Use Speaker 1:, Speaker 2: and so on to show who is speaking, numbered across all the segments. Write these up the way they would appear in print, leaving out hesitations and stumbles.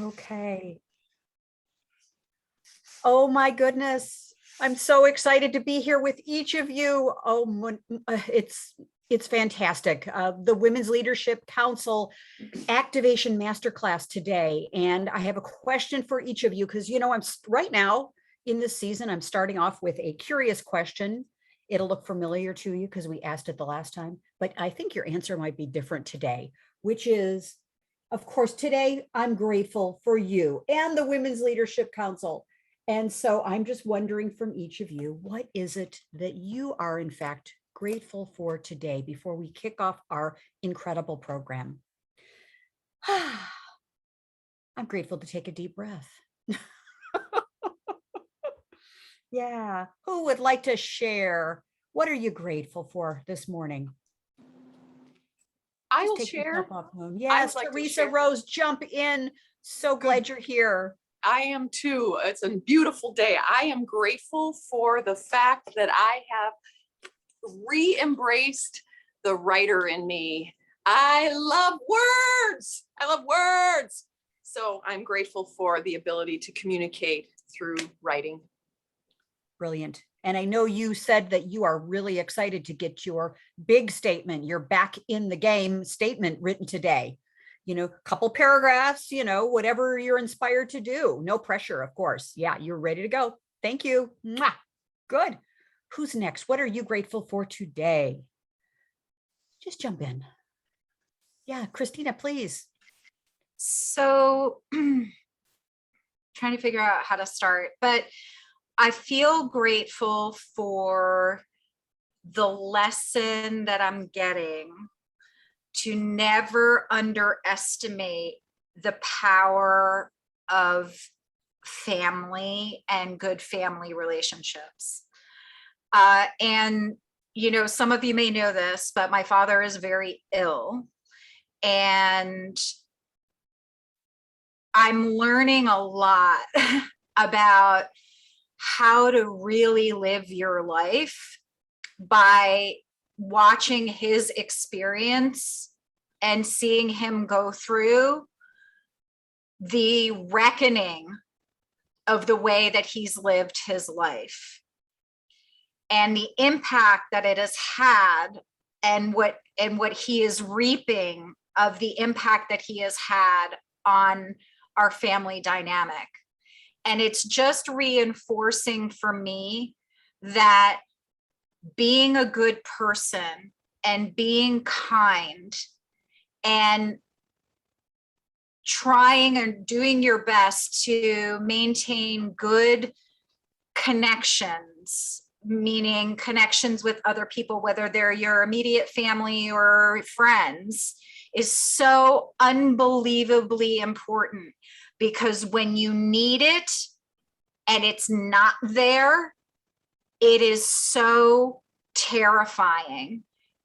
Speaker 1: Okay. Oh my goodness. I'm so excited to be here with each of you. It's fantastic. The Women's Leadership Council Activation Masterclass today. And I have a question for each of you because, I'm right now in this season, I'm starting off with a curious question. It'll look familiar to you because we asked it the last time, but I think your answer might be different today, which is, of course, today I'm grateful for you and the Women's Leadership Council. And so I'm just wondering from each of you, what is it that you are in fact grateful for today before we kick off our incredible program? I'm grateful to take a deep breath. Yeah. Who would like to share? What are you grateful for this morning?
Speaker 2: I
Speaker 1: Just
Speaker 2: will
Speaker 1: take
Speaker 2: share.
Speaker 1: yourself off mode. Yes,
Speaker 2: like
Speaker 1: Teresa Rose, jump in. So glad you're here.
Speaker 2: I am too. It's a beautiful day. I am grateful for the fact that I have re-embraced the writer in me. I love words. I love words. So I'm grateful for the ability to communicate through writing.
Speaker 1: Brilliant. And I know you said that you are really excited to get your big statement, your back in the game statement written today. Couple paragraphs, whatever you're inspired to do. No pressure, of course. Yeah, you're ready to go. Thank you. Mwah. Good. Who's next? What are you grateful for today? Just jump in. Yeah, Christina, please.
Speaker 3: So trying to figure out how to start, but I feel grateful for the lesson that I'm getting to never underestimate the power of family and good family relationships. And, some of you may know this, but my father is very ill. And I'm learning a lot about how to really live your life by watching his experience and seeing him go through the reckoning of the way that he's lived his life and the impact that it has had and what he is reaping of the impact that he has had on our family dynamic. And it's just reinforcing for me that being a good person and being kind and trying and doing your best to maintain good connections, meaning connections with other people, whether they're your immediate family or friends, is so unbelievably important, because when you need it and it's not there, it is so terrifying.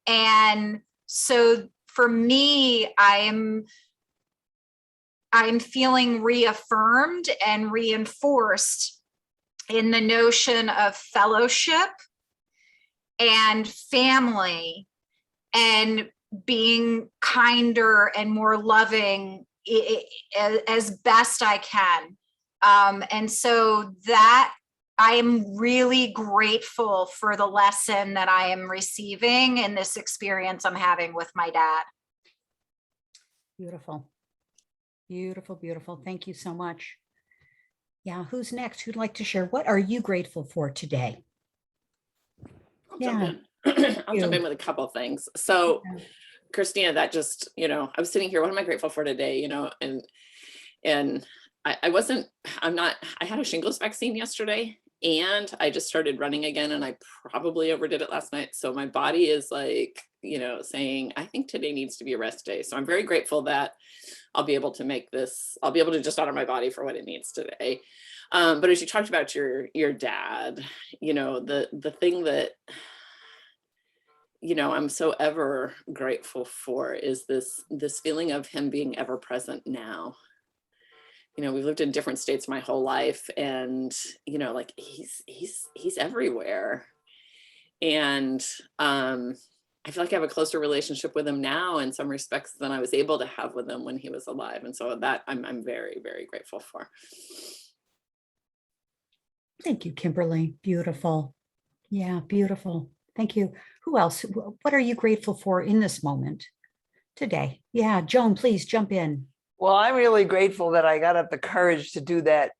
Speaker 3: And so for me, I'm feeling reaffirmed and reinforced in the notion of fellowship and family and being kinder and more loving as best I can. And so that I am really grateful for the lesson that I am receiving in this experience I'm having with my dad.
Speaker 1: Beautiful. Beautiful, beautiful. Thank you so much. Yeah, who's next? Who'd like to share? What are you grateful for today?
Speaker 4: I'll jump in with a couple of things. So Christina, that just, I was sitting here, what am I grateful for today? And I had a shingles vaccine yesterday and I just started running again and I probably overdid it last night. So my body is like, saying, I think today needs to be a rest day. So I'm very grateful that I'll be able to just honor my body for what it needs today. But as you talked about your dad, the thing that, I'm so ever grateful for is this feeling of him being ever present now. We've lived in different states my whole life and, like he's everywhere. And I feel like I have a closer relationship with him now in some respects than I was able to have with him when he was alive. And so that I'm very, very grateful for.
Speaker 1: Thank you, Kimberly. Beautiful. Yeah, beautiful. Thank you. Who else? What are you grateful for in this moment today? Yeah, Joan, please jump in.
Speaker 5: Well, I'm really grateful that I got up the courage to do that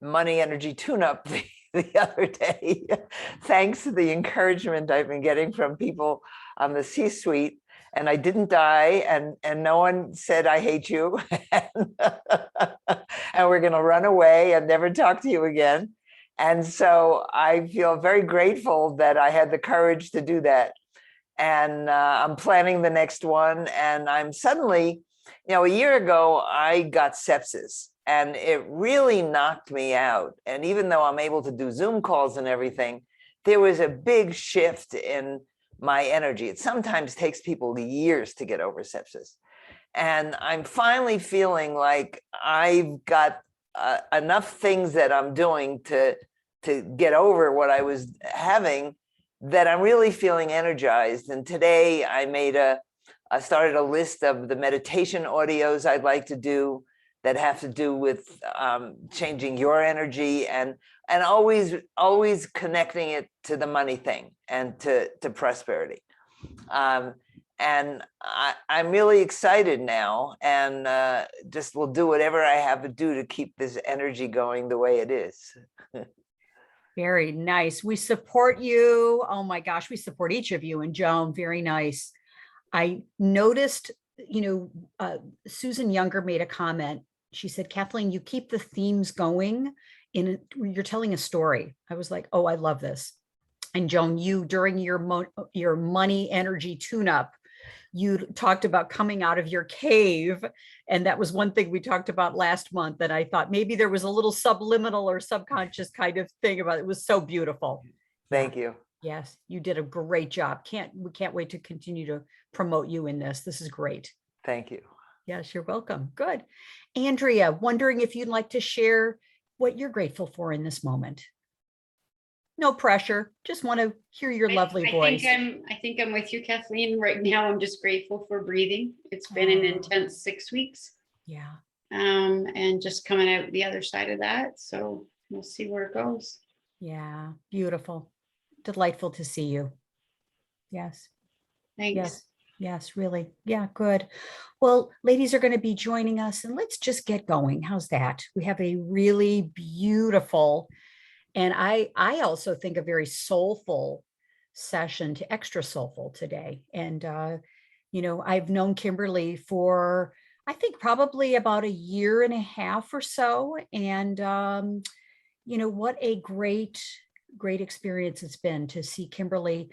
Speaker 5: money energy tune-up the other day, thanks to the encouragement I've been getting from people on the C-suite. And I didn't die, and no one said, I hate you, and we're going to run away and never talk to you again. And so I feel very grateful that I had the courage to do that. And I'm planning the next one. And I'm suddenly, a year ago, I got sepsis, and it really knocked me out. And even though I'm able to do Zoom calls and everything, there was a big shift in my energy. It sometimes takes people years to get over sepsis. And I'm finally feeling like I've got enough things that I'm doing to get over what I was having, that I'm really feeling energized. And today I started a list of the meditation audios I'd like to do that have to do with changing your energy and always connecting it to the money thing and to prosperity. And I'm really excited now, and just will do whatever I have to do to keep this energy going the way it is.
Speaker 1: Very nice. We support you. Oh my gosh, we support each of you. And Joan, very nice. I noticed, Susan Younger made a comment. She said, Kathleen, you keep the themes going you're telling a story. I was like, oh, I love this. And Joan, you, during your money energy tune-up, you talked about coming out of your cave. And that was one thing we talked about last month. And I thought maybe there was a little subliminal or subconscious kind of thing about it. It was so beautiful.
Speaker 5: Thank you.
Speaker 1: Yes, you did a great job. We can't wait to continue to promote you in this. This is great.
Speaker 5: Thank you.
Speaker 1: Yes, you're welcome. Good. Andrea, wondering if you'd like to share what you're grateful for in this moment. No pressure. Just want to hear your lovely voice.
Speaker 6: I think I'm with you, Kathleen. Right now, I'm just grateful for breathing. It's been an intense 6 weeks.
Speaker 1: Yeah.
Speaker 6: And just coming out the other side of that. So we'll see where it goes.
Speaker 1: Yeah. Beautiful. Delightful to see you. Yes.
Speaker 6: Thanks.
Speaker 1: Yes. Yes, really. Yeah, good. Well, ladies are going to be joining us, and let's just get going. How's that? We have a really beautiful, and I also think a very soulful session to extra soulful today. And, I've known Kimberly for, I think, probably about a year and a half or so. And, what a great experience it's been to see Kimberly.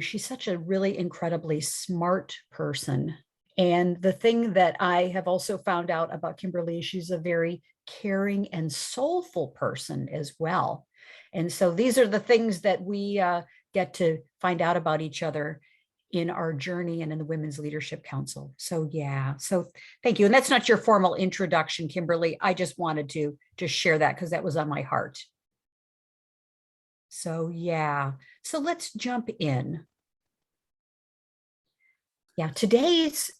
Speaker 1: She's such a really incredibly smart person. And the thing that I have also found out about Kimberly is she's a very caring and soulful person as well. And so these are the things that we get to find out about each other in our journey and in the Women's Leadership Council. So yeah, so thank you. And that's not your formal introduction, Kimberly. I just wanted to just share that because that was on my heart. So yeah, so let's jump in. Yeah, today's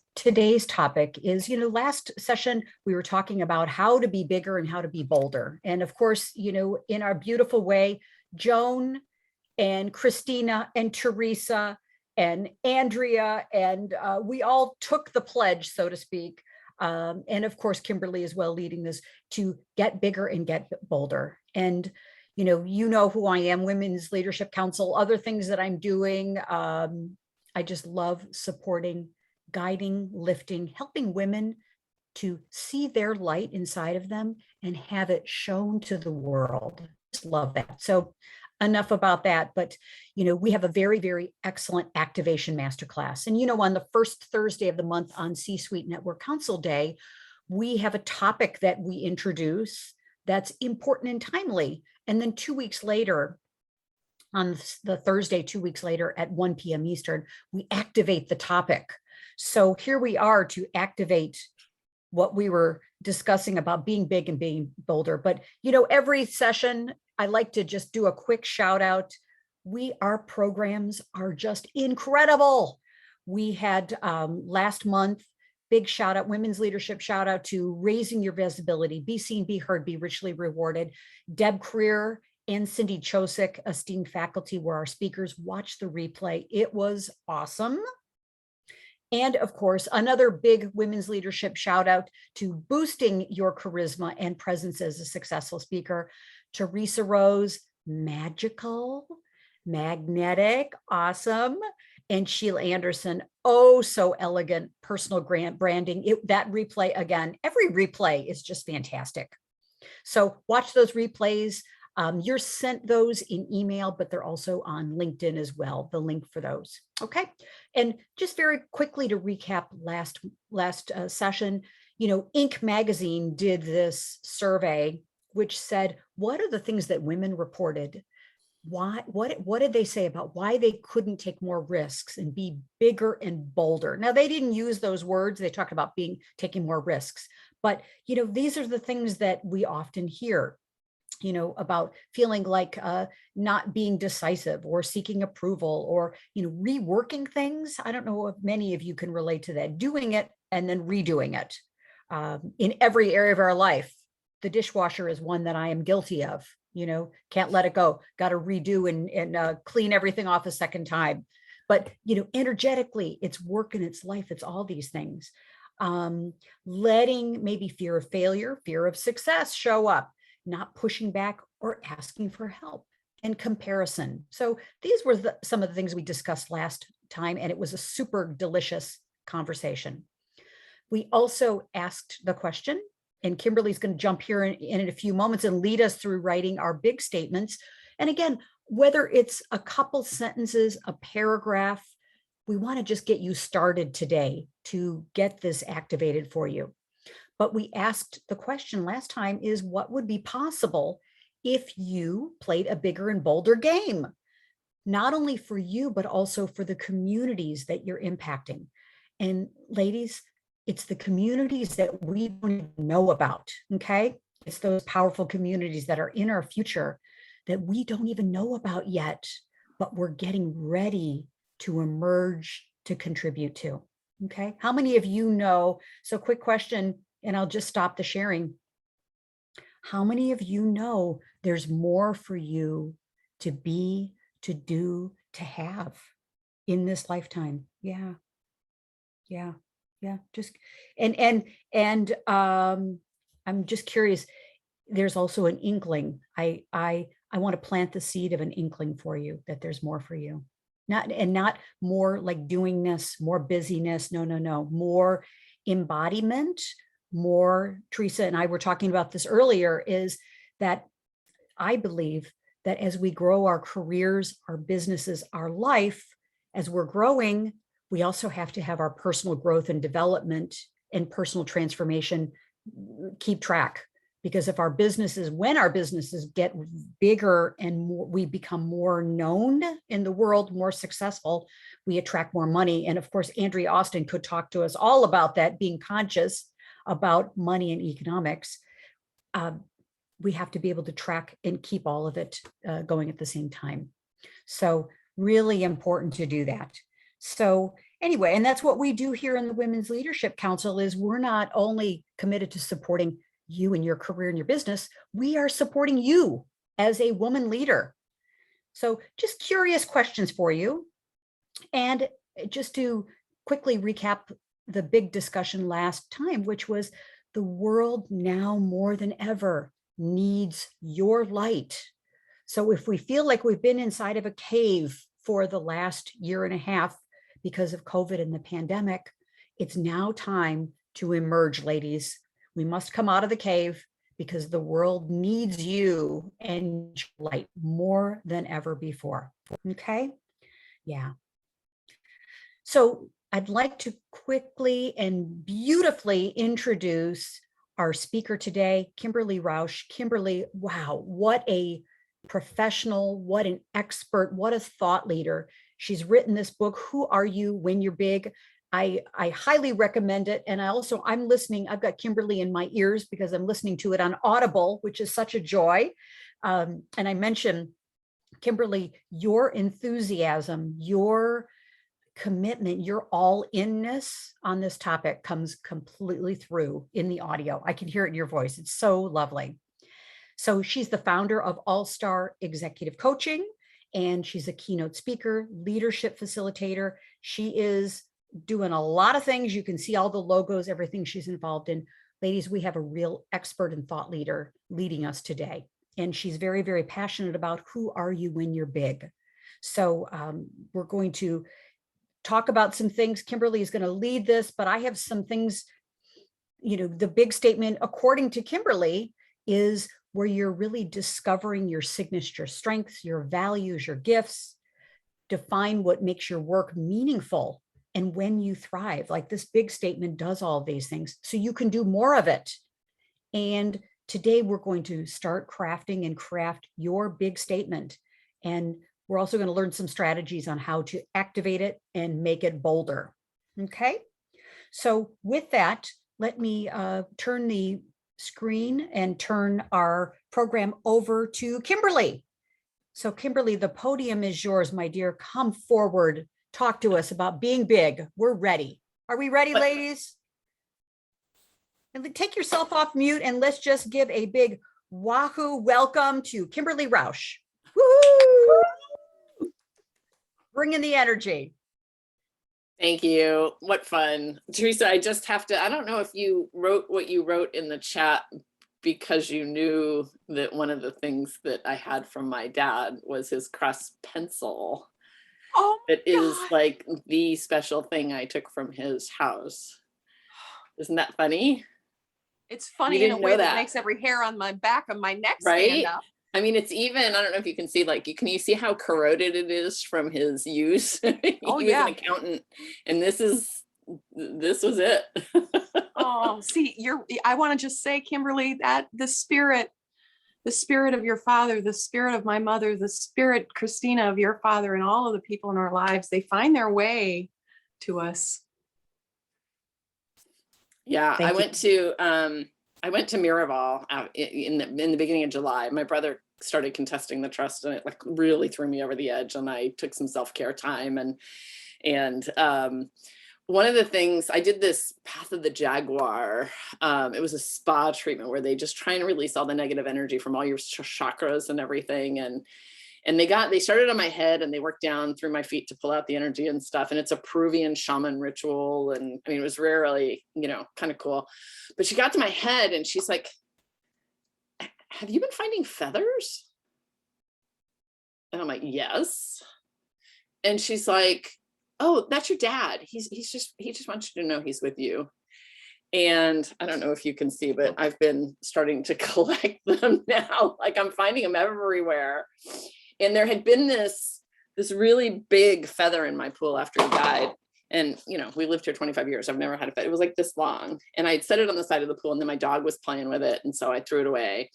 Speaker 1: topic is, last session we were talking about how to be bigger and how to be bolder. And of course, in our beautiful way, Joan and Christina and Teresa and Andrea, and we all took the pledge, so to speak. And of course, Kimberly as well, leading this to get bigger and get bolder. And you know who I am, Women's Leadership Council, other things that I'm doing. I just love supporting, guiding, lifting, helping women to see their light inside of them and have it shown to the world. Just love that. So enough about that. But, we have a very, very excellent activation masterclass. And, on the first Thursday of the month on C-Suite Network Council Day, we have a topic that we introduce that's important and timely. And then 2 weeks later, on the Thursday, 2 weeks later at 1 p.m. Eastern, we activate the topic. So here we are to activate what we were discussing about being big and being bolder. But, every session, I like to just do a quick shout out. our programs are just incredible. We had last month, big shout out, women's leadership shout out to Raising Your Visibility, Be Seen, Be Heard, Be Richly Rewarded. Deb Creer and Cindy Chosick, esteemed faculty, were our speakers. Watch the replay. It was awesome. And of course, another big women's leadership shout out to boosting your charisma and presence as a successful speaker. Teresa Rose, magical, magnetic, awesome. And Sheila Anderson, oh, so elegant, personal branding. That replay again, every replay is just fantastic. So watch those replays. You're sent those in email, but they're also on LinkedIn as well, the link for those. Okay. And just very quickly to recap last session, Inc. magazine did this survey, which said, what are the things that women reported? What did they say about why they couldn't take more risks and be bigger and bolder? Now, they didn't use those words. They talked about taking more risks, but these are the things that we often hear, about feeling like not being decisive or seeking approval or, reworking things. I don't know if many of you can relate to that, doing it and then redoing it in every area of our life. The dishwasher is one that I am guilty of, can't let it go, got to redo and clean everything off a second time. But, energetically, it's work and it's life. It's all these things. Letting maybe fear of failure, fear of success show up, not pushing back or asking for help, and comparison. So these were some of the things we discussed last time, and it was a super delicious conversation. We also asked the question, and Kimberly's going to jump here in a few moments and lead us through writing our big statements. And again, whether it's a couple sentences, a paragraph, we want to just get you started today to get this activated for you. But we asked the question last time is, what would be possible if you played a bigger and bolder game? Not only for you, but also for the communities that you're impacting. And ladies, it's the communities that we don't even know about, okay? It's those powerful communities that are in our future that we don't even know about yet, but we're getting ready to emerge to contribute to, okay? How many of you know, so quick question, and I'll just stop the sharing. How many of you know there's more for you to be, to do, to have in this lifetime? Yeah. Just, and I'm just curious. There's also an inkling. I want to plant the seed of an inkling for you that there's more for you. Not more like doingness, more busyness. No. More embodiment, more. Teresa and I were talking about this earlier, is that I believe that as we grow our careers, our businesses, our life, as we're growing, we also have to have our personal growth and development and personal transformation keep track. Because if when our businesses get bigger and more, we become more known in the world, more successful, we attract more money. And of course, Andrea Austin could talk to us all about that, being conscious about money and economics. We have to be able to track and keep all of it going at the same time. So really important to do that. So anyway, and that's what we do here in the Women's Leadership Council, is we're not only committed to supporting you in your career and your business, we are supporting you as a woman leader. So just curious questions for you. And just to quickly recap the big discussion last time, which was the world now more than ever needs your light. So if we feel like we've been inside of a cave for the last year and a half because of COVID and the pandemic, it's now time to emerge, ladies. We must come out of the cave because the world needs you and light more than ever before. Okay? Yeah. So I'd like to quickly and beautifully introduce our speaker today, Kimberly Roush. Kimberly, wow, what a professional, what an expert, what a thought leader. She's written this book, Who Are You When You're Big? I highly recommend it. And I'm listening, I've got Kimberly in my ears because I'm listening to it on Audible, which is such a joy. And I mentioned Kimberly, your enthusiasm, your commitment, your all-inness on this topic comes completely through in the audio. I can hear it in your voice. It's so lovely. So she's the founder of All Star Executive Coaching, and she's a keynote speaker, leadership facilitator. She is doing a lot of things. You can see all the logos, everything she's involved in. Ladies, we have a real expert and thought leader leading us today. And she's very, very passionate about who are you when you're big. So we're going to talk about some things. Kimberly is going to lead this, but I have some things, the big statement, according to Kimberly, is where you're really discovering your signature strengths, your values, your gifts, define what makes your work meaningful, and when you thrive. Like, this big statement does all of these things so you can do more of it. And today we're going to start crafting and craft your big statement. And we're also going to learn some strategies on how to activate it and make it bolder. Okay. So with that, let me turn the screen and turn our program over to Kimberly. So Kimberly, the podium is yours, my dear. Come forward. Talk to us about being big. We're ready. Are we ready, ladies? And take yourself off mute and let's just give a big wahoo welcome to Kimberly Roush. Woo! Bring in the energy.
Speaker 4: Thank you. What fun. Teresa, I just have to, I don't know if you wrote what you wrote in the chat because you knew that one of the things that I had from my dad was his crest pencil.
Speaker 2: Oh,
Speaker 4: it is
Speaker 2: God.
Speaker 4: like the special thing I took from his house. Isn't that funny?
Speaker 2: It's funny
Speaker 4: You
Speaker 2: in a
Speaker 4: didn't
Speaker 2: way
Speaker 4: know
Speaker 2: that
Speaker 4: that.
Speaker 2: makes every hair on my back of my neck
Speaker 4: Right?
Speaker 2: stand up.
Speaker 4: I mean, it's even, I don't know if you can see, like, can you see how corroded it is from his use?
Speaker 2: Oh,
Speaker 4: He
Speaker 2: yeah.
Speaker 4: was an accountant, and this was it.
Speaker 2: Oh, see, I want to just say, Kimberly, that the spirit of your father, the spirit of my mother, the spirit, Christina, of your father, and all of the people in our lives, they find their way to us.
Speaker 4: Yeah,
Speaker 5: Thank
Speaker 4: I
Speaker 5: you.
Speaker 4: went to Miraval out in the beginning of July. My brother started contesting the trust, and it like really threw me over the edge. And I took some self-care time, and one of the things I did, this Path of the Jaguar. It was a spa treatment where they just try and release all the negative energy from all your chakras and everything. And they started on my head and they worked down through my feet to pull out the energy and stuff. And it's a Peruvian shaman ritual. And I mean, it was really, kind of cool. But she got to my head and she's like, have you been finding feathers? And I'm like, yes. And she's like, oh, that's your dad. He just wants you to know he's with you. And I don't know if you can see, but I've been starting to collect them now. Like, I'm finding them everywhere. And there had been this really big feather in my pool after he died. And, we lived here 25 years. I've never had a feather. It was like this long. And I'd set it on the side of the pool and then my dog was playing with it. And so I threw it away.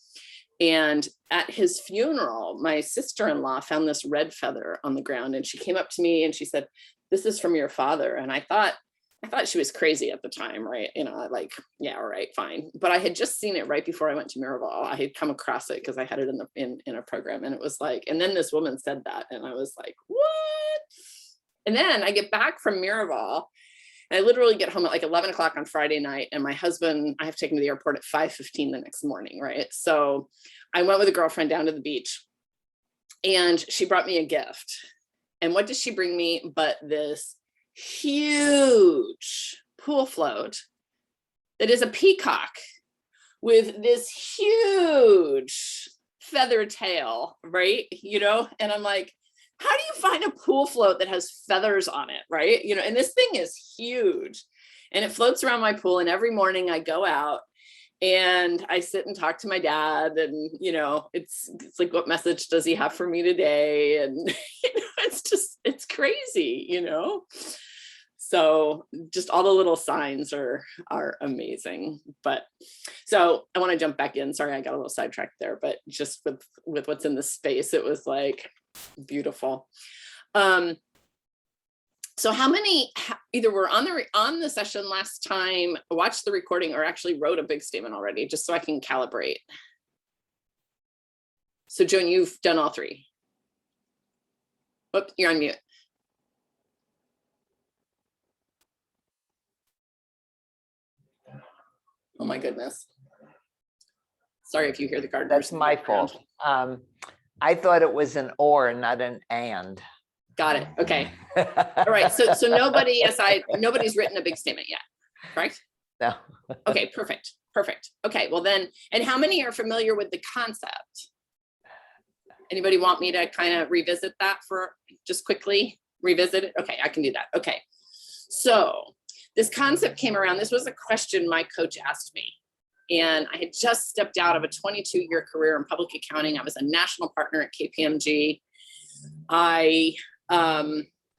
Speaker 4: And at his funeral, my sister-in-law found this red feather on the ground. And she came up to me and she said, this is from your father. And I thought she was crazy at the time, right? Like, yeah, all right, fine. But I had just seen it right before I went to Miraval. I had come across it because I had it in a program, and it was like, and then this woman said that, and I was like, what? And then I get back from Miraval, and I literally get home at like 11 o'clock on Friday night, and my husband, I have to take him to the airport at 5:15 the next morning, right? So I went with a girlfriend down to the beach, and she brought me a gift. And what did she bring me but this huge pool float that is a peacock with this huge feather tail, right? And I'm like, how do you find a pool float that has feathers on it, right? And this thing is huge, and it floats around my pool. And every morning I go out and I sit and talk to my dad, and it's like, what message does he have for me today? And it's crazy, So just all the little signs are amazing. But so I want to jump back in. Sorry, I got a little sidetracked there, but just with what's in the space, it was like beautiful. So how many either were on the session last time, watched the recording, or actually wrote a big statement already, just so I can calibrate? So Joan, you've done all three. Whoop, you're on mute. Oh my goodness. Sorry if you hear the gardeners.
Speaker 5: That's my fault. I thought it was an or, not an and.
Speaker 4: Got it. Okay. All right. So nobody's written a big statement yet, correct?
Speaker 5: No.
Speaker 4: Okay, perfect. Perfect. Okay, well then, and how many are familiar with the concept? Anybody want me to kind of revisit that for just quickly revisit it? Okay, I can do that. Okay. So this concept came around. This was a question my coach asked me. And I had just stepped out of a 22-year career in public accounting. I was a national partner at KPMG. I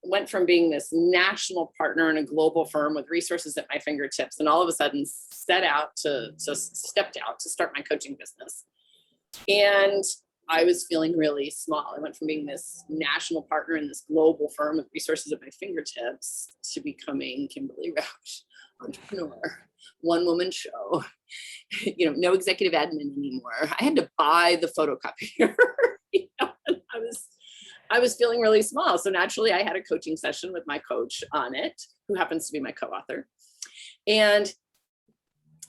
Speaker 4: went from being this national partner in a global firm with resources at my fingertips, and all of a sudden stepped out to start my coaching business. And I was feeling really small. I went from being this national partner in this global firm with resources at my fingertips to becoming Kimberly Roush, entrepreneur, one-woman show, no executive admin anymore. I had to buy the photocopier. And I was feeling really small. So naturally I had a coaching session with my coach on it, who happens to be my co-author. And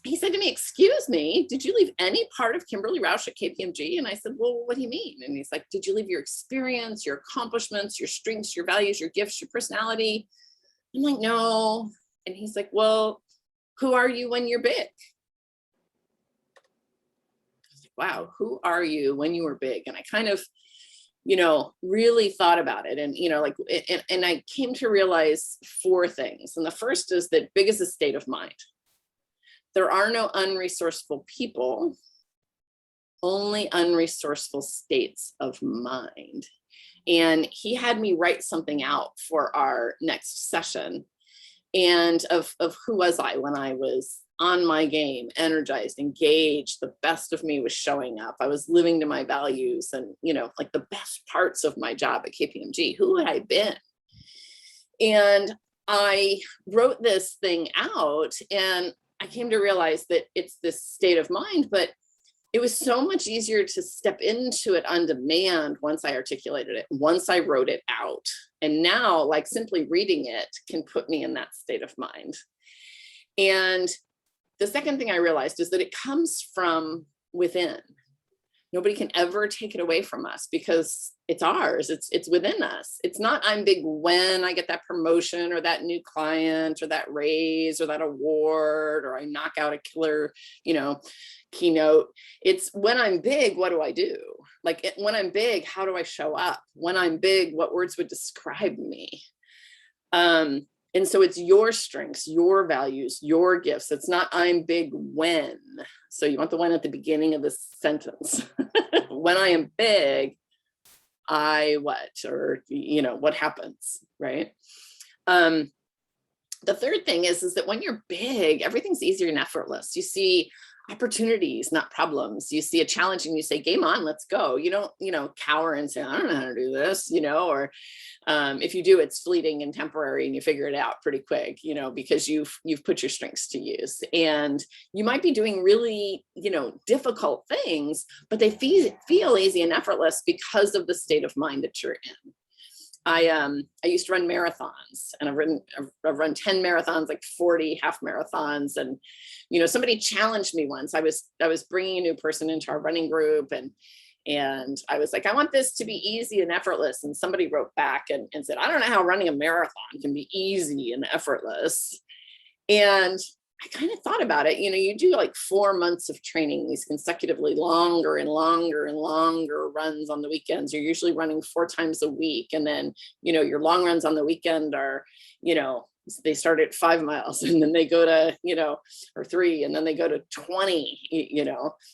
Speaker 4: he said to me, excuse me, did you leave any part of Kimberly Roush at KPMG? And I said, well, what do you mean? And he's like, did you leave your experience, your accomplishments, your strengths, your values, your gifts, your personality? I'm like, no. And he's like, well, who are you when you're big? I was like, wow, who are you when you were big? And I kind of, really thought about it. And, and I came to realize 4 things. And the first is that big is a state of mind. There are no unresourceful people, only unresourceful states of mind. And he had me write something out for our next session, and of who was I when I was on my game, energized, engaged, the best of me was showing up. I was living to my values and, like the best parts of my job at KPMG. Who had I been? And I wrote this thing out, and I came to realize that it's this state of mind, but it was so much easier to step into it on demand once I articulated it, once I wrote it out. And now, like, simply reading it can put me in that state of mind. And the second thing I realized is that it comes from within. Nobody can ever take it away from us because it's ours. It's within us. It's not I'm big when I get that promotion or that new client or that raise or that award or I knock out a killer, keynote. It's when I'm big, what do I do? Like when I'm big, how do I show up? When I'm big, what words would describe me? And so it's your strengths, your values, your gifts. It's not I'm big when. So you want the when at the beginning of this sentence. When I am big, I what? Or, what happens, right? The third thing is that when you're big, everything's easier and effortless. You see opportunities, not problems. You see a challenge and you say, game on, let's go. You don't, cower and say, I don't know how to do this, or if you do, it's fleeting and temporary and you figure it out pretty quick, because you've put your strengths to use. And you might be doing really, difficult things, but they feel easy and effortless because of the state of mind that you're in. I used to run marathons, and I've run 10 marathons, like 40 half marathons. And, somebody challenged me once. I was bringing a new person into our running group, and I was like, I want this to be easy and effortless. And somebody wrote back and said, I don't know how running a marathon can be easy and effortless. And I kind of thought about it, you do like 4 months of training, these consecutively longer and longer and longer runs on the weekends. You're usually running 4 times a week. And then, your long runs on the weekend are, they start at 5 miles and then they go to, or 3, and then they go to 20,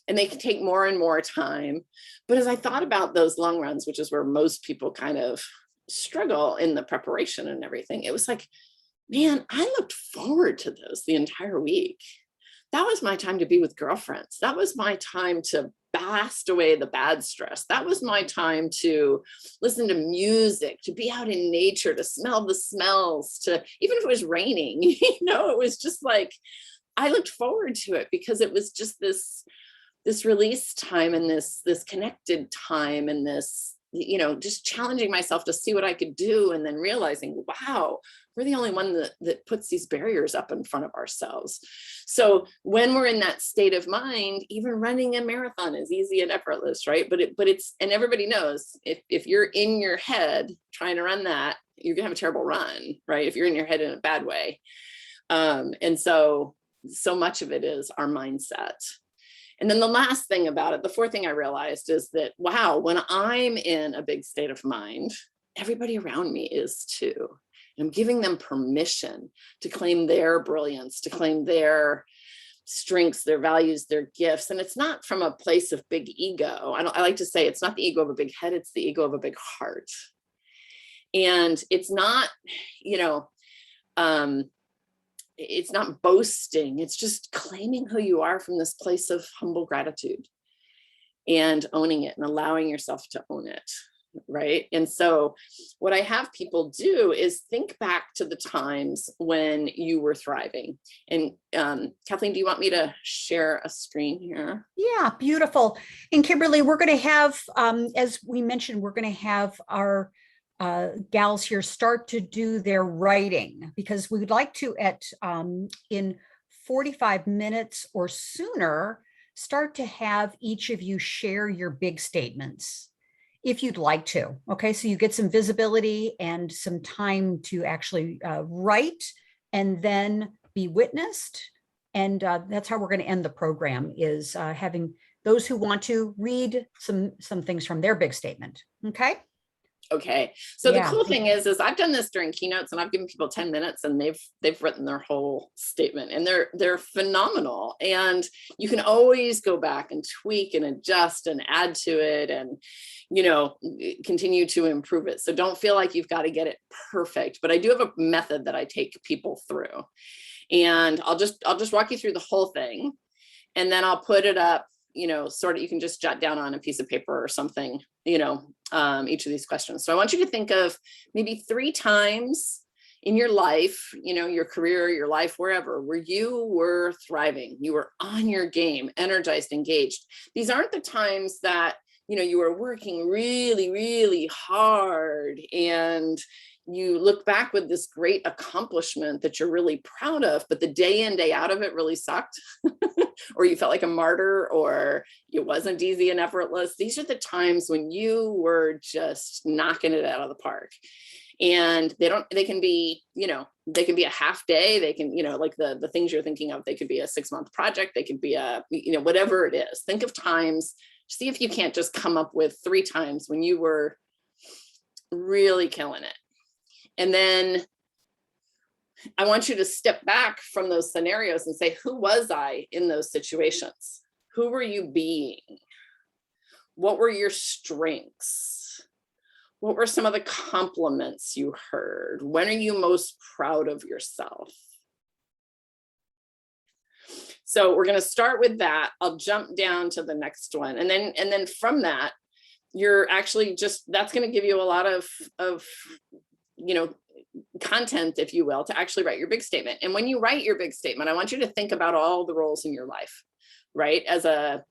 Speaker 4: and they can take more and more time. But as I thought about those long runs, which is where most people kind of struggle in the preparation and everything, it was like, man, I looked forward to those the entire week. That was my time to be with girlfriends. That was my time to blast away the bad stress. That was my time to listen to music, to be out in nature, to smell the smells, to, even if it was raining, it was just like, I looked forward to it because it was just this release time and this connected time and this just challenging myself to see what I could do, and then realizing, wow, we're the only one that puts these barriers up in front of ourselves. So when we're in that state of mind, even running a marathon is easy and effortless, right? But it's, and everybody knows, if you're in your head trying to run that, you're gonna have a terrible run, right? If you're in your head in a bad way. And so much of it is our mindset. And then the last thing about it, the fourth thing I realized is that, wow, when I'm in a big state of mind, everybody around me is too. And I'm giving them permission to claim their brilliance, to claim their strengths, their values, their gifts. And it's not from a place of big ego. I like to say it's not the ego of a big head, it's the ego of a big heart. And it's not, it's not boasting, it's just claiming who you are from this place of humble gratitude and owning it and allowing yourself to own it, right? And so what I have people do is think back to the times when you were thriving. And Kathleen, do you want me to share a screen here?
Speaker 1: Yeah, beautiful. And Kimberly, we're going to have, as we mentioned, we're going to have our gals here start to do their writing, because we would like to in 45 minutes or sooner, start to have each of you share your big statements if you'd like to. Okay, so you get some visibility and some time to actually write and then be witnessed. And that's how we're going to end the program, is having those who want to read some things from their big statement. Okay.
Speaker 4: Okay. So
Speaker 1: Yeah.
Speaker 4: the cool thing is I've done this during keynotes, and I've given people 10 minutes and they've written their whole statement, and they're phenomenal. And you can always go back and tweak and adjust and add to it and, continue to improve it. So don't feel like you've got to get it perfect, but I do have a method that I take people through, and I'll just walk you through the whole thing, and then I'll put it up, sort of, you can just jot down on a piece of paper or something, each of these questions. So I want you to think of maybe 3 times in your life, your career, your life, wherever, where you were thriving, you were on your game, energized, engaged. These aren't the times that, you were working really, really hard and you look back with this great accomplishment that you're really proud of, but the day in, day out of it really sucked, or you felt like a martyr, or it wasn't easy and effortless. These are the times when you were just knocking it out of the park. And they can be a half day. They can, like the things you're thinking of, they could be a 6-month project. They could be whatever it is. Think of times, see if you can't just come up with 3 times when you were really killing it. And then I want you to step back from those scenarios and say, who was I in those situations? Who were you being? What were your strengths? What were some of the compliments you heard? When are you most proud of yourself? So we're going to start with that. I'll jump down to the next one. And then from that, you're actually that's going to give you a lot of content, if you will, to actually write your big statement. And when you write your big statement, I want you to think about all the roles in your life, right? As a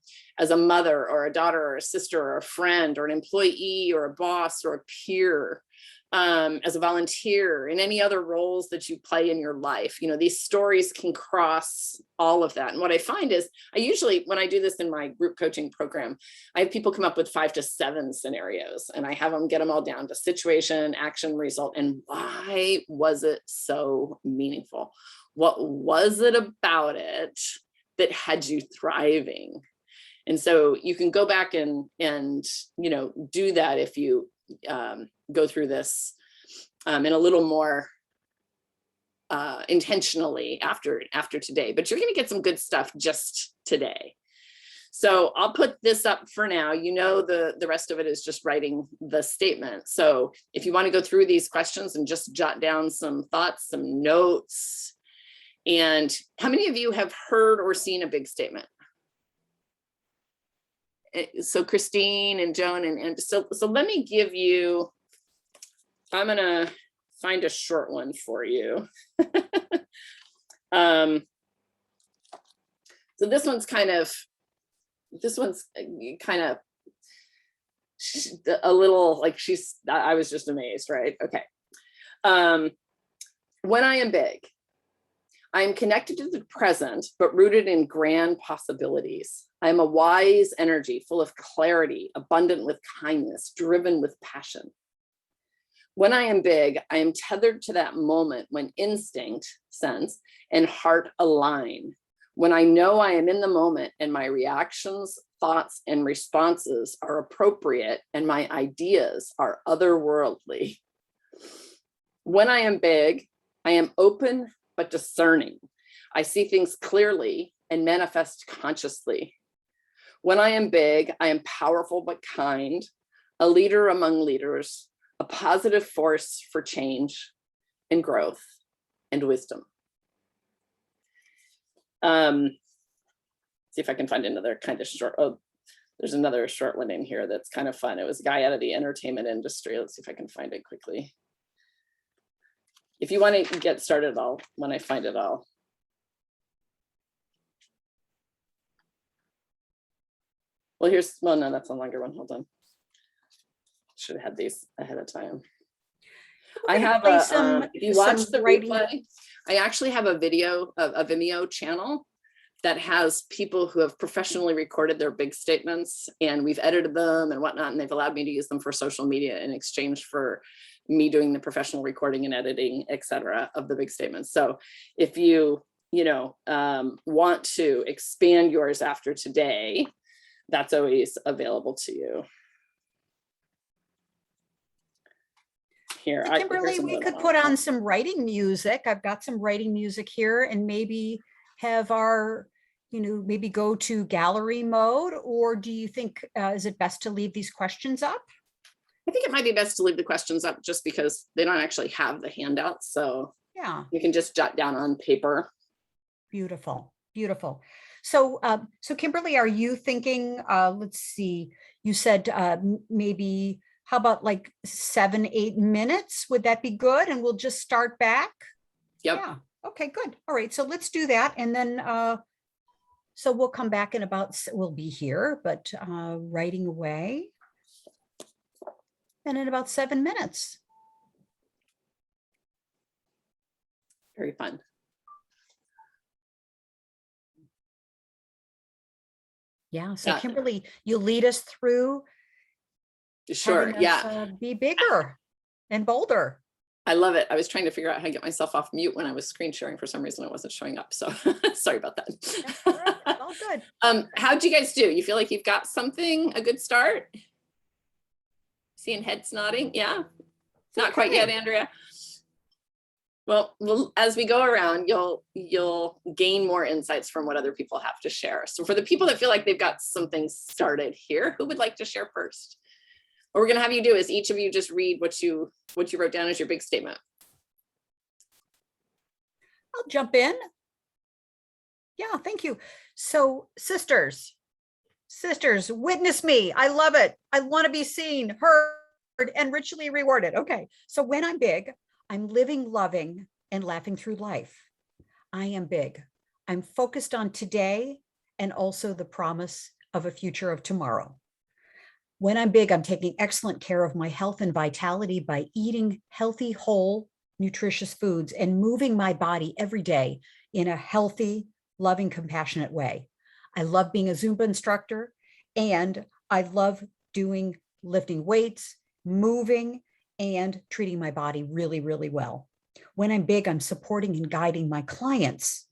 Speaker 4: mother or a daughter or a sister or a friend or an employee or a boss or a peer, as a volunteer, and any other roles that you play in your life. These stories can cross all of that. And what I find is I usually, when I do this in my group coaching program, I have people come up with 5 to 7 scenarios, and I have them get them all down to situation, action, result, and why was it so meaningful? What was it about it that had you thriving? And so you can go back and do that if you go through this in a little more intentionally after today, but you're going to get some good stuff just today. So I'll put this up for now. The rest of it is just writing the statement. So if you want to go through these questions and just jot down some thoughts, some notes. And how many of you have heard or seen a big statement? So Christine and Joan, and so let me give you, I'm going to find a short one for you. So this one's kind of a little like I was just amazed, right? Okay. When I am big, I am connected to the present, but rooted in grand possibilities. I am a wise energy, full of clarity, abundant with kindness, driven with passion. When I am big, I am tethered to that moment when instinct, sense, and heart align. When I know I am in the moment and my reactions, thoughts, and responses are appropriate and my ideas are otherworldly. When I am big, I am open but discerning. I see things clearly and manifest consciously. When I am big, I am powerful but kind, a leader among leaders, a positive force for change and growth and wisdom. See if I can find another kind of short, oh, there's another short one in here that's kind of fun. It was a guy out of the entertainment industry. Let's see if I can find it quickly. If you want to get started, when I find it all. Well, no, that's a longer one. Hold on. Should have had these ahead of time. I have if you watch the replay, I actually have a video, a Vimeo channel that has people who have professionally recorded their big statements, and we've edited them and whatnot, and they've allowed me to use them for social media in exchange for me doing the professional recording and editing, etc., of the big statements. So if you want to expand yours after today, that's always available to you. Here,
Speaker 1: Kimberly, we could put on some writing music. I've got some writing music here, and maybe have our, maybe go to gallery mode, or do you think, is it best to leave these questions up?
Speaker 4: I think it might be best to leave the questions up just because they don't actually have the handouts. So
Speaker 1: yeah,
Speaker 4: you can just jot down on paper.
Speaker 1: Beautiful, beautiful. So, so Kimberly, are you thinking, let's see, you said maybe, how about like 7-8 minutes? Would that be good? And we'll just start back?
Speaker 4: Yep.
Speaker 1: Yeah. Okay, good. All right. So let's do that. And then, so we'll come back in we'll be here, but writing away. And in about 7 minutes.
Speaker 4: Very fun.
Speaker 1: Yeah. So Kimberly, you'll lead us through.
Speaker 4: Sure. Yeah.
Speaker 1: Be bigger and bolder.
Speaker 4: I love it. I was trying to figure out how to get myself off mute when I was screen sharing. For some reason, it wasn't showing up. So sorry about that.
Speaker 1: That's all right. That's all good.
Speaker 4: How'd you guys do? You feel like you've got something, a good start? Seeing heads nodding. Yeah. Not quite yet, Andrea. Well, as we go around, you'll gain more insights from what other people have to share. So for the people that feel like they've got something started here, who would like to share first? What we're going to have you do is each of you just read what you wrote down as your big statement.
Speaker 1: I'll jump in. Yeah, thank you. So sisters, witness me. I love it. I want to be seen, heard, and richly rewarded. Okay. So when I'm big, I'm living, loving, and laughing through life. I am big. I'm focused on today and also the promise of a future of tomorrow. When I'm big, I'm taking excellent care of my health and vitality by eating healthy, whole, nutritious foods and moving my body every day in a healthy, loving, compassionate way. I love being a Zumba instructor, and I love lifting weights, moving, and treating my body really, really well. When I'm big, I'm supporting and guiding my clients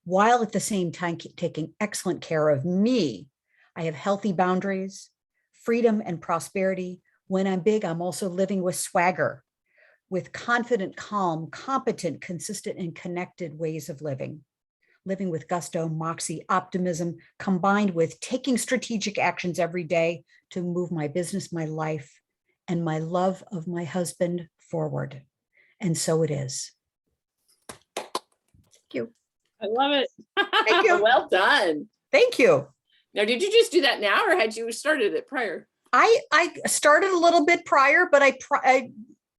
Speaker 1: while at the same time taking excellent care of me. I have healthy boundaries, freedom, and prosperity. When I'm big, I'm also living with swagger, with confident, calm, competent, consistent, and connected ways of living with gusto, moxie, optimism, combined with taking strategic actions every day to move my business, my life, and my love of my husband forward. And so it is. Thank you.
Speaker 4: I love it.
Speaker 1: Thank you.
Speaker 4: Well done.
Speaker 1: Thank you.
Speaker 4: Now, did you just do that now, or had you started it prior?
Speaker 1: I started a little bit prior, but I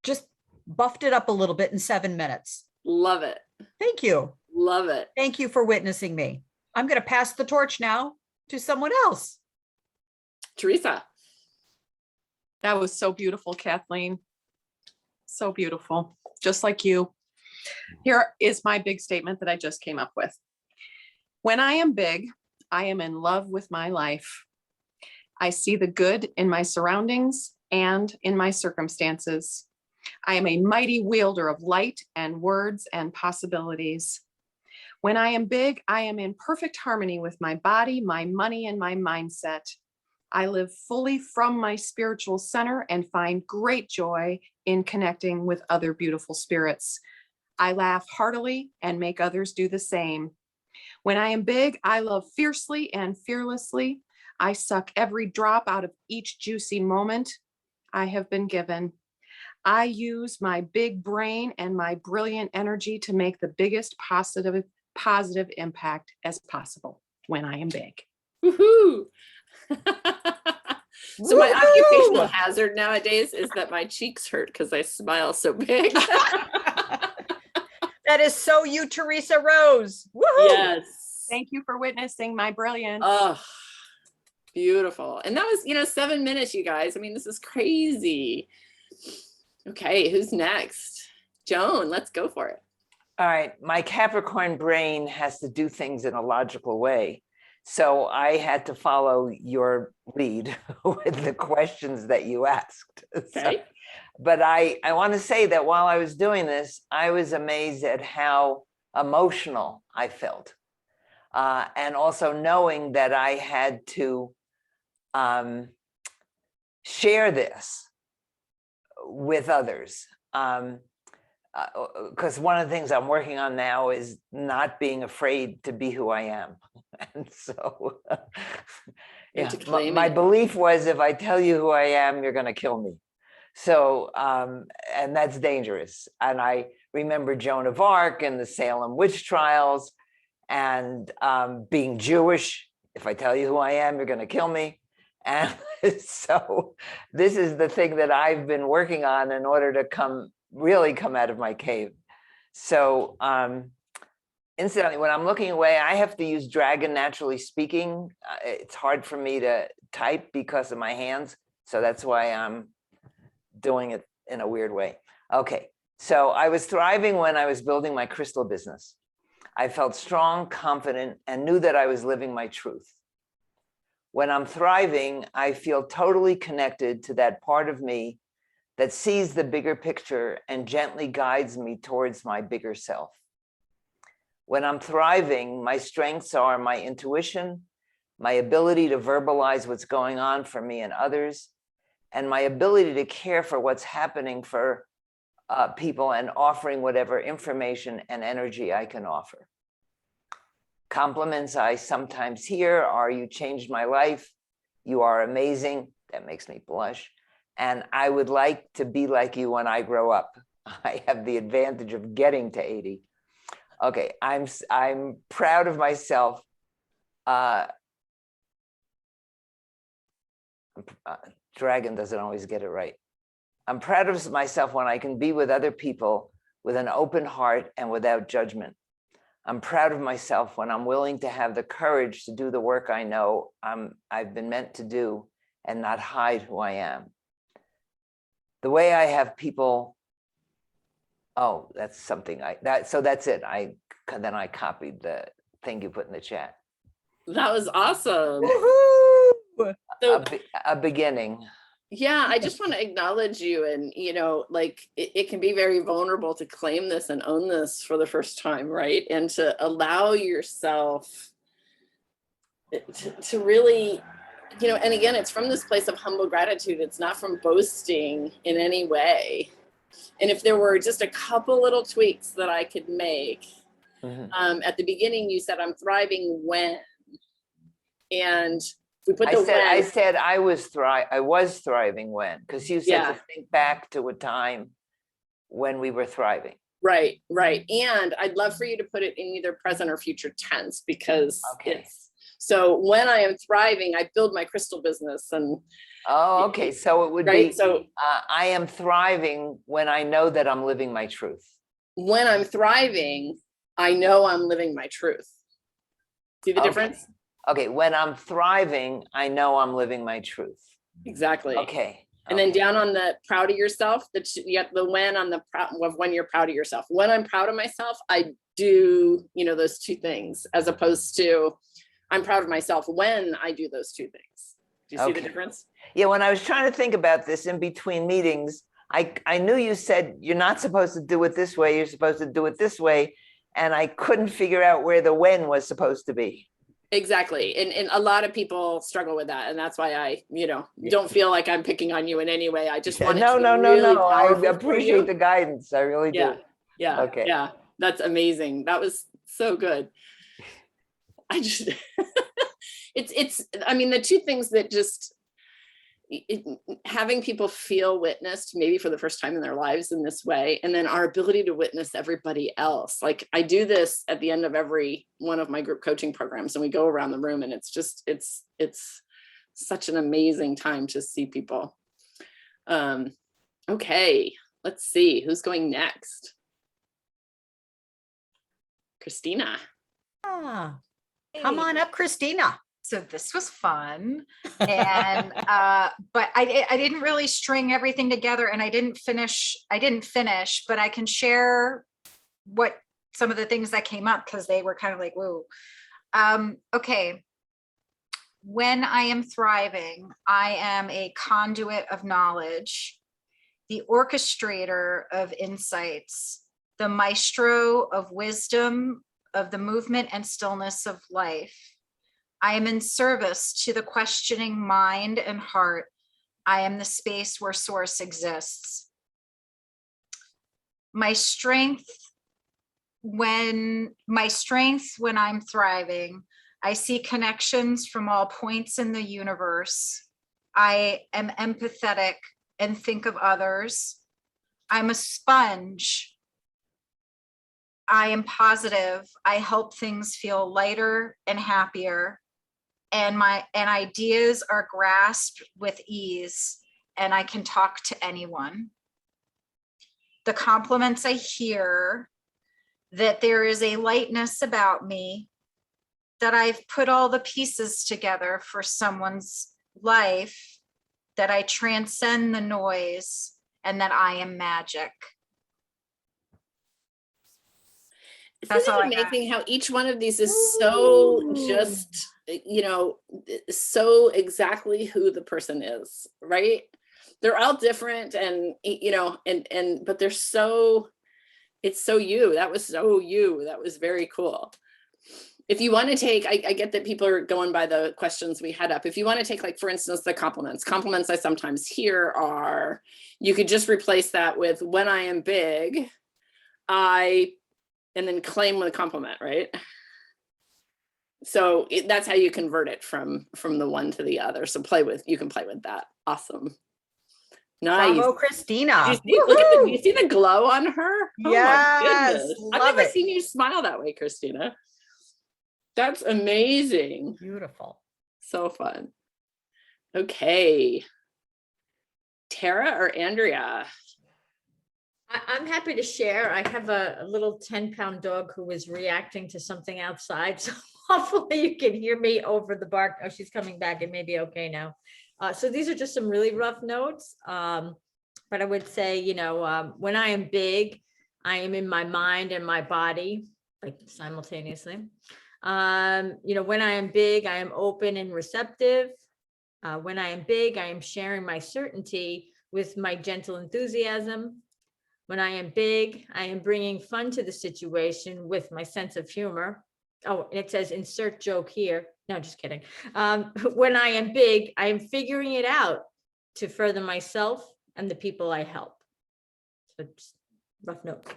Speaker 1: just buffed it up a little bit in 7 minutes.
Speaker 4: Love it.
Speaker 1: Thank you.
Speaker 4: Love it.
Speaker 1: Thank you for witnessing me. I'm going to pass the torch now to someone else.
Speaker 4: Teresa.
Speaker 2: That was so beautiful, Kathleen. So beautiful, just like you. Here is my big statement that I just came up with. When I am big, I am in love with my life. I see the good in my surroundings and in my circumstances. I am a mighty wielder of light and words and possibilities. When I am big, I am in perfect harmony with my body, my money, and my mindset. I live fully from my spiritual center and find great joy in connecting with other beautiful spirits. I laugh heartily and make others do the same. When I am big, I love fiercely and fearlessly. I suck every drop out of each juicy moment I have been given. I use my big brain and my brilliant energy to make the biggest positive impact as possible when I am big.
Speaker 4: Woohoo! So my
Speaker 1: Woohoo!
Speaker 4: occupational hazard nowadays is that my cheeks hurt because I smile so big.
Speaker 1: That is so you, Teresa Rose. Woohoo!
Speaker 4: Yes.
Speaker 2: Thank you for witnessing my brilliance.
Speaker 4: Oh, beautiful. And that was, 7 minutes, you guys. I mean, this is crazy. Okay, who's next? Joan, let's go for it.
Speaker 5: All right, my Capricorn brain has to do things in a logical way. So I had to follow your lead with the questions that you asked.
Speaker 4: Okay.
Speaker 5: But I want to say that while I was doing this, I was amazed at how emotional I felt. And also knowing that I had to share this with others. Because one of the things I'm working on now is not being afraid to be who I am. And so
Speaker 4: And to claim
Speaker 5: my
Speaker 4: it.
Speaker 5: belief was, if I tell you who I am, you're going to kill me. So, and that's dangerous. And I remember Joan of Arc and the Salem witch trials, and being Jewish. If I tell you who I am, you're going to kill me. And so this is the thing that I've been working on in order to really come out of my cave. So incidentally, when I'm looking away, I have to use Dragon Naturally Speaking. It's hard for me to type because of my hands. So that's why I'm doing it in a weird way. Okay, so I was thriving when I was building my crystal business. I felt strong, confident, and knew that I was living my truth. When I'm thriving, I feel totally connected to that part of me that sees the bigger picture and gently guides me towards my bigger self. When I'm thriving, my strengths are my intuition, my ability to verbalize what's going on for me and others, and my ability to care for what's happening for people and offering whatever information and energy I can offer. Compliments I sometimes hear are, "You changed my life," "You are amazing," that makes me blush, and "I would like to be like you when I grow up." I have the advantage of getting to 80. Okay, I'm proud of myself. Dragon doesn't always get it right. I'm proud of myself when I can be with other people with an open heart and without judgment. I'm proud of myself when I'm willing to have the courage to do the work I know I've been meant to do and not hide who I am. The way I have people, oh, that's something so that's it. Then I copied the thing you put in the chat.
Speaker 4: That was awesome.
Speaker 1: Woohoo!
Speaker 4: So,
Speaker 5: A beginning.
Speaker 4: yeah, I just want to acknowledge you, and it can be very vulnerable to claim this and own this for the first time, right? And to allow yourself to really, and again, it's from this place of humble gratitude. It's not from boasting in any way. And if there were just a couple little tweaks that I could make, at the beginning, you said, "I'm thriving when," and we put
Speaker 5: I said I was thriving when, because you said to think back to a time when we were thriving.
Speaker 4: Right. And I'd love for you to put it in either present or future tense, because so when I am thriving, I build my crystal business. And
Speaker 5: okay. So it would
Speaker 4: right?
Speaker 5: be,
Speaker 4: so
Speaker 5: I am thriving when I know that I'm living my truth.
Speaker 4: When I'm thriving, I know I'm living my truth. See the difference?
Speaker 5: Okay, when I'm thriving, I know I'm living my truth.
Speaker 4: Exactly.
Speaker 5: Okay.
Speaker 4: And then
Speaker 5: Okay.
Speaker 4: down on the proud of yourself, you got the when on the proud of when you're proud of yourself. When I'm proud of myself, I do, those two things, as opposed to I'm proud of myself when I do those two things. Do you see the
Speaker 5: Okay.
Speaker 4: difference?
Speaker 5: Yeah, when I was trying to think about this in between meetings, I knew you said you're not supposed to do it this way, you're supposed to do it this way. And I couldn't figure out where the when was supposed to be.
Speaker 4: Exactly. And a lot of people struggle with that. And that's why I, don't feel like I'm picking on you in any way. I just want it
Speaker 5: No,
Speaker 4: to be
Speaker 5: no, no,
Speaker 4: really
Speaker 5: no. I
Speaker 4: powerful for
Speaker 5: appreciate
Speaker 4: you.
Speaker 5: the guidance. I really
Speaker 4: Yeah.
Speaker 5: do.
Speaker 4: Yeah.
Speaker 5: Okay.
Speaker 4: Yeah. That's amazing. That was so good. I just, I mean, the two things that just, having people feel witnessed maybe for the first time in their lives in this way, and then our ability to witness everybody else. Like I do this at the end of every one of my group coaching programs, and we go around the room, and it's such an amazing time to see people. Okay, let's see who's going next. Christina.
Speaker 1: Come on up, Christina.
Speaker 3: So this was fun. And but I didn't really string everything together, and I didn't finish, but I can share what some of the things that came up, because they were kind of like, whoa. Okay. When I am thriving, I am a conduit of knowledge, the orchestrator of insights, the maestro of wisdom, of the movement and stillness of life. I am in service to the questioning mind and heart. I am the space where source exists. My strength when I'm thriving, I see connections from all points in the universe. I am empathetic and think of others. I'm a sponge. I am positive. I help things feel lighter and happier. And ideas are grasped with ease, and I can talk to anyone. The compliments I hear, that there is a lightness about me, that I've put all the pieces together for someone's life, that I transcend the noise, and that I am magic. That's
Speaker 4: Isn't
Speaker 3: all
Speaker 4: it
Speaker 3: I got.
Speaker 4: amazing how each one of these is so just, so exactly who the person is, right? They're all different, and but they're so, it's so you. That was so you. That was very cool. If you want to take, I get that people are going by the questions we had up. If you want to take, like, for instance, the compliments I sometimes hear are, you could just replace that with when I am big, and then claim with a compliment, right? So that's how you convert it from the one to the other. So you can play with that. Awesome. Nice.
Speaker 1: Bravo, Christina.
Speaker 4: Do you see the glow on her?
Speaker 1: Yes,
Speaker 4: Oh my goodness. I've
Speaker 1: love
Speaker 4: never
Speaker 1: it.
Speaker 4: seen you smile that way, Christina. That's amazing.
Speaker 1: Beautiful.
Speaker 4: So fun. Okay. Tara or Andrea?
Speaker 7: I'm happy to share. I have a little 10-pound dog who is reacting to something outside. So hopefully you can hear me over the bark. Oh, she's coming back. It may be okay now. So these are just some really rough notes. But I would say, when I am big, I am in my mind and my body, like simultaneously. When I am big, I am open and receptive. When I am big, I am sharing my certainty with my gentle enthusiasm. When I am big, I am bringing fun to the situation with my sense of humor. Oh, and it says insert joke here. No, just kidding. When I am big, I am figuring it out to further myself and the people I help. So just rough notes.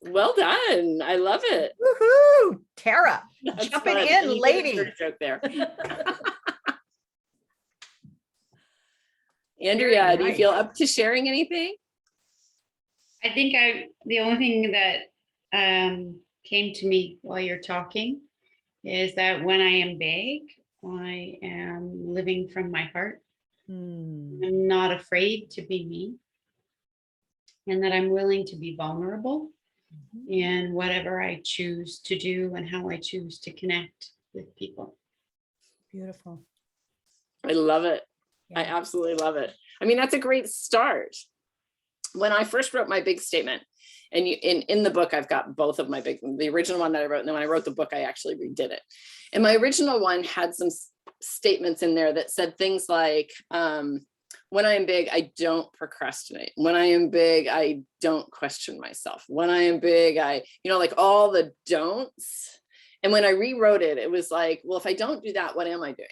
Speaker 4: Well done. I love it.
Speaker 1: Woohoo! Tara,
Speaker 4: That's
Speaker 1: jumping
Speaker 4: fun.
Speaker 1: in,
Speaker 4: And you did a
Speaker 1: lady.
Speaker 4: jerk joke there. Andrea,
Speaker 1: Very
Speaker 4: do you
Speaker 1: nice.
Speaker 4: feel up to sharing anything?
Speaker 6: I think the only thing that came to me while you're talking is that when I am big, I am living from my heart. I'm not afraid to be me, and that I'm willing to be vulnerable in whatever I choose to do and how I choose to connect with people.
Speaker 1: Beautiful.
Speaker 4: I love it. I absolutely love it. I mean, that's a great start. When I first wrote my big statement, and in the book, I've got both of my the original one that I wrote, and then when I wrote the book, I actually redid it. And my original one had some statements in there that said things like, when I am big, I don't procrastinate. When I am big, I don't question myself. When I am big, like all the don'ts. And when I rewrote it, it was like, well, if I don't do that, what am I doing?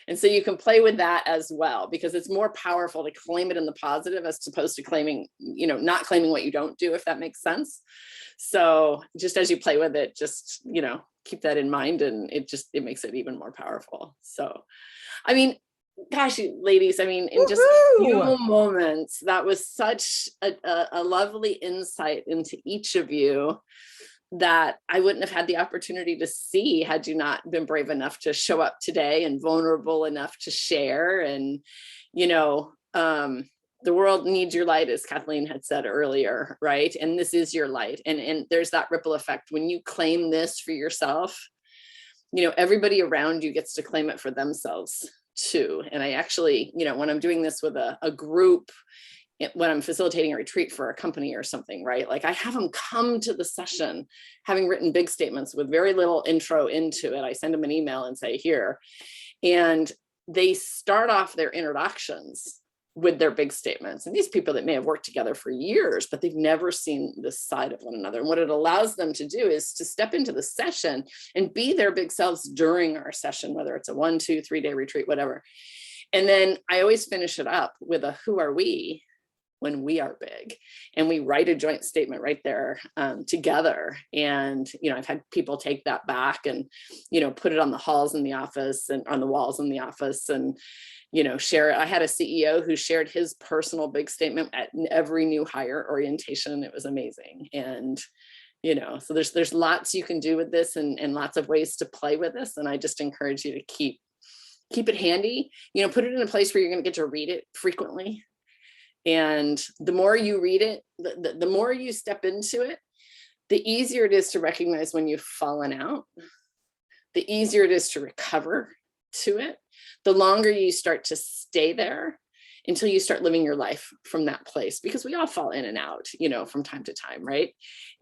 Speaker 4: And so you can play with that as well, because it's more powerful to claim it in the positive as opposed to claiming, not claiming what you don't do, if that makes sense. So just as you play with it, just, keep that in mind, and it makes it even more powerful. So, I mean, gosh, ladies, in just a few moments, that was such a lovely insight into each of you that I wouldn't have had the opportunity to see had you not been brave enough to show up today and vulnerable enough to share. And, the world needs your light, as Kathleen had said earlier, right? And this is your light. And there's that ripple effect. When you claim this for yourself, everybody around you gets to claim it for themselves too. And I actually, when I'm doing this with a group, when I'm facilitating a retreat for a company or something, right? Like I have them come to the session having written big statements with very little intro into it. I send them an email and say, here, and they start off their introductions with their big statements. And these people that may have worked together for years, but they've never seen this side of one another. And what it allows them to do is to step into the session and be their big selves during our session, whether it's a 1, 2, 3 day retreat, whatever. And then I always finish it up with a who are we when we are big, and we write a joint statement right there together. And, I've had people take that back and, put it on the halls in the office and on the walls in the office and, share it. I had a CEO who shared his personal big statement at every new hire orientation. It was amazing. And, so there's lots you can do with this and lots of ways to play with this. And I just encourage you to keep it handy, put it in a place where you're going to get to read it frequently. And the more you read it, the more you step into it, the easier it is to recognize when you've fallen out, the easier it is to recover to it, the longer you start to stay there until you start living your life from that place, because we all fall in and out, from time to time, right?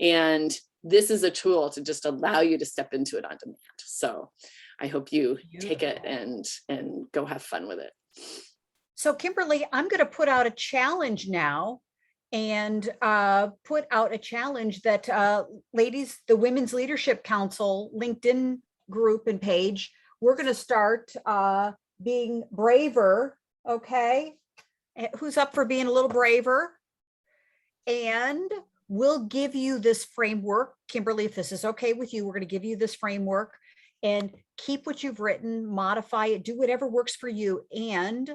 Speaker 4: And this is a tool to just allow you to step into it on demand. So I hope you take it and go have fun with it.
Speaker 1: So Kimberly, I'm going to put out a challenge now and put out a challenge that ladies, the Women's Leadership Council LinkedIn group and page, we're going to start being braver. Okay. Who's up for being a little braver? And we'll give you this framework. Kimberly, if this is okay with you, we're going to give you this framework and keep what you've written, modify it, do whatever works for you. And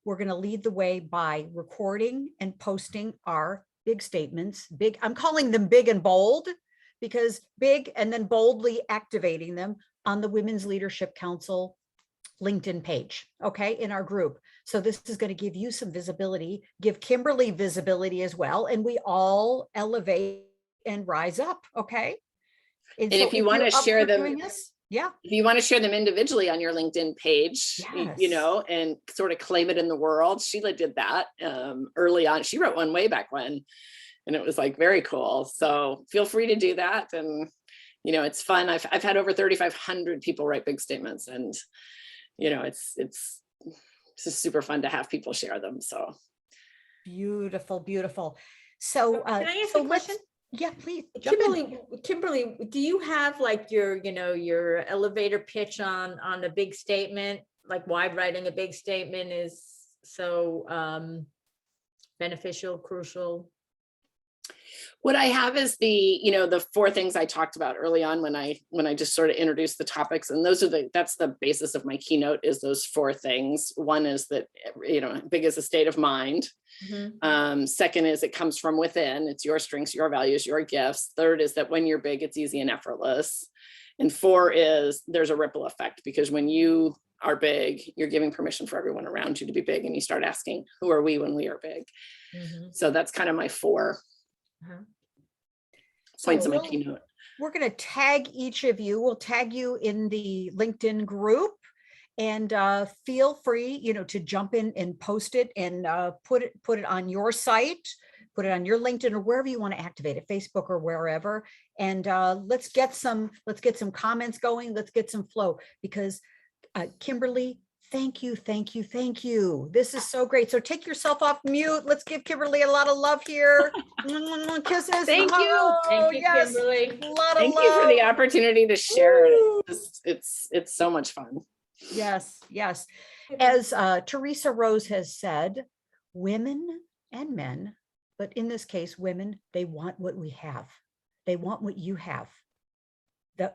Speaker 1: we're going to lead the way by recording and posting our big statements. Big, I'm calling them big and bold, because big and then boldly activating them on the Women's Leadership Council LinkedIn page, okay, in our group. So this is going to give you some visibility, give Kimberly visibility as well, and we all elevate and rise up, okay?
Speaker 4: And so if you want to share them,
Speaker 1: yeah.
Speaker 4: If you want to share them individually on your LinkedIn page,
Speaker 1: Yes.
Speaker 4: and sort of claim it in the world. Sheila did that early on. She wrote one way back when, and it was like very cool. So feel free to do that. And, it's fun. I've had over 3,500 people write big statements, and, it's just super fun to have people share them. So
Speaker 1: Beautiful, beautiful. So
Speaker 7: Can I ask
Speaker 1: so
Speaker 7: a question?
Speaker 1: Yeah, please. Jump in.
Speaker 7: Kimberly, do you have like your elevator pitch on a big statement, like why writing a big statement is so beneficial, crucial?
Speaker 4: what I have is the 4 things I talked about early on when I just sort of introduced the topics, and that's the basis of my keynote, is those 4 things. One is that, big is a state of mind.
Speaker 7: Mm-hmm.
Speaker 4: Second is it comes from within. It's your strengths, your values, your gifts. Third is that when you're big, it's easy and effortless. And 4 is there's a ripple effect, because when you are big, you're giving permission for everyone around you to be big, and you start asking, who are we when we are big?
Speaker 7: Mm-hmm.
Speaker 4: So that's kind of my 4 points of my keynote.
Speaker 1: We're going to tag each of you. We'll tag you in the LinkedIn group, And feel free, to jump in and post it and put it on your site, put it on your LinkedIn or wherever you want to activate it, Facebook or wherever. And let's get some comments going. Let's get some flow, because Kimberly, thank you. This is so great. So take yourself off mute. Let's give Kimberly a lot of love here. Kisses.
Speaker 2: Thank you.
Speaker 7: Thank you,
Speaker 1: Yes.
Speaker 7: Kimberly.
Speaker 1: A lot of
Speaker 4: Thank
Speaker 1: love.
Speaker 4: you for the opportunity to share it.
Speaker 1: Woo.
Speaker 4: It's so much fun.
Speaker 1: Yes. As Teresa Rose has said, women and men, but in this case, women, they want what we have. They want what you have.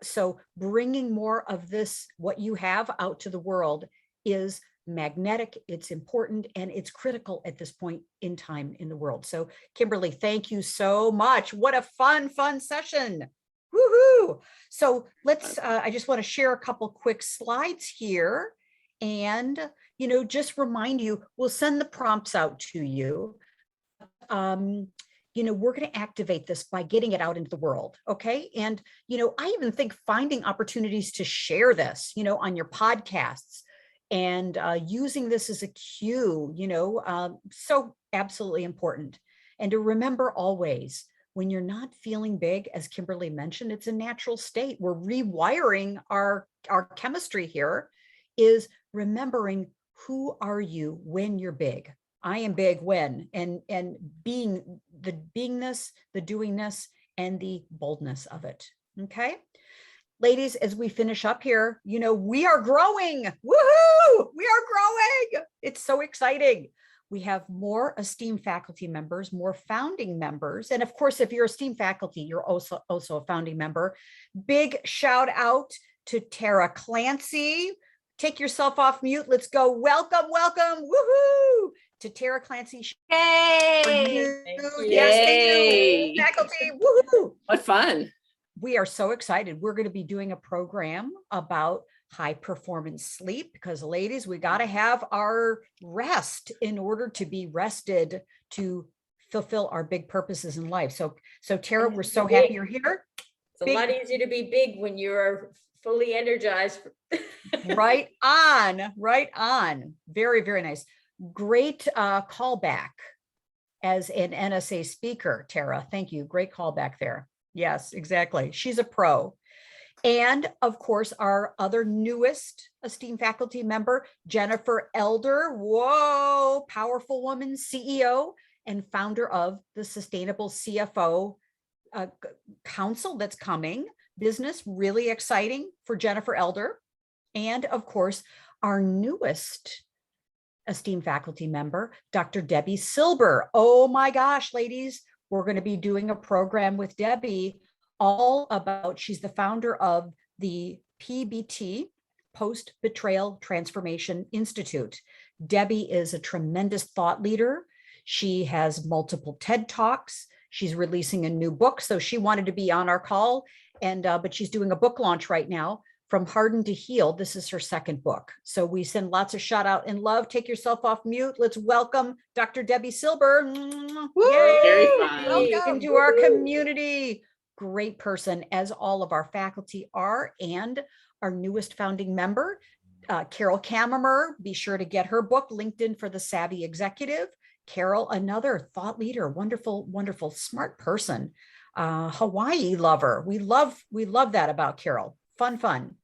Speaker 1: So bringing more of this, what you have, out to the world is magnetic, it's important, and it's critical at this point in time in the world. So Kimberly, thank you so much. What a fun session. Woohoo! So let's, I just want to share a couple quick slides here, and, just remind you, we'll send the prompts out to you. We're going to activate this by getting it out into the world. Okay. And, I even think finding opportunities to share this, on your podcasts, and using this as a cue, so absolutely important. And to remember always, when you're not feeling big, as Kimberly mentioned, it's a natural state. We're rewiring our chemistry here, is remembering, who are you when you're big? I am big when, and being the beingness, the doingness, and the boldness of it. Okay. Ladies, as we finish up here, we are growing. Woohoo! We are growing. It's so exciting. We have more esteemed faculty members, more founding members. And of course, if you're esteemed faculty, you're also a founding member. Big shout out to Tara Clancy. Take yourself off mute. Let's go. Welcome. Woohoo! To Tara Clancy.
Speaker 3: Yay!
Speaker 1: Yes, thank
Speaker 4: Yay.
Speaker 1: you, faculty. Woohoo!
Speaker 4: What fun.
Speaker 1: We are so excited. We're going to be doing a program about high performance sleep, because ladies, we got to have our rest in order to be rested to fulfill our big purposes in life. So Tara, we're so happy you're here.
Speaker 7: It's a lot easier to be big when you're fully energized.
Speaker 1: Right on. Very, very nice. Great callback as an NSA speaker, Tara. Thank you. Great callback there. Yes, exactly. She's a pro. And of course, our other newest esteemed faculty member, Jennifer Elder. Whoa, powerful woman, CEO and founder of the Sustainable CFO Council that's coming. Business, really exciting for Jennifer Elder. And of course, our newest esteemed faculty member, Dr. Debbie Silber. Oh my gosh, ladies, we're going to be doing a program with Debbie all about, she's the founder of the PBT, Post Betrayal Transformation Institute. Debbie is a tremendous thought leader. She has multiple TED Talks. She's releasing a new book. So she wanted to be on our call, and but she's doing a book launch right now. From Hardened to Healed. This is her second book. So we send lots of shout out and love. Take yourself off mute. Let's welcome Dr. Debbie Silber. Yay!
Speaker 4: Very fun.
Speaker 1: Welcome to our community. Great person, as all of our faculty are, and our newest founding member, Carol Kammermer. Be sure to get her book, LinkedIn for the Savvy Executive. Carol, another thought leader, wonderful, smart person, Hawaii lover. We love that about Carol. Fun.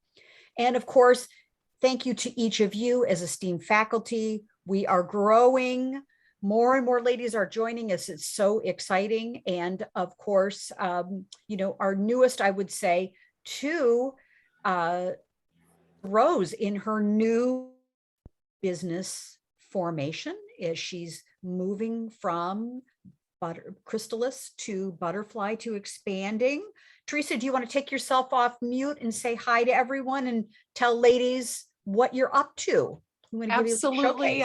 Speaker 1: And of course, thank you to each of you as esteemed faculty. We are growing. More and more ladies are joining us. It's so exciting. And of course, our newest, I would say, to Rose in her new business formation, as she's moving from chrysalis to butterfly to expanding. Teresa, do you want to take yourself off mute and say hi to everyone and tell ladies what you're up to?
Speaker 2: Absolutely.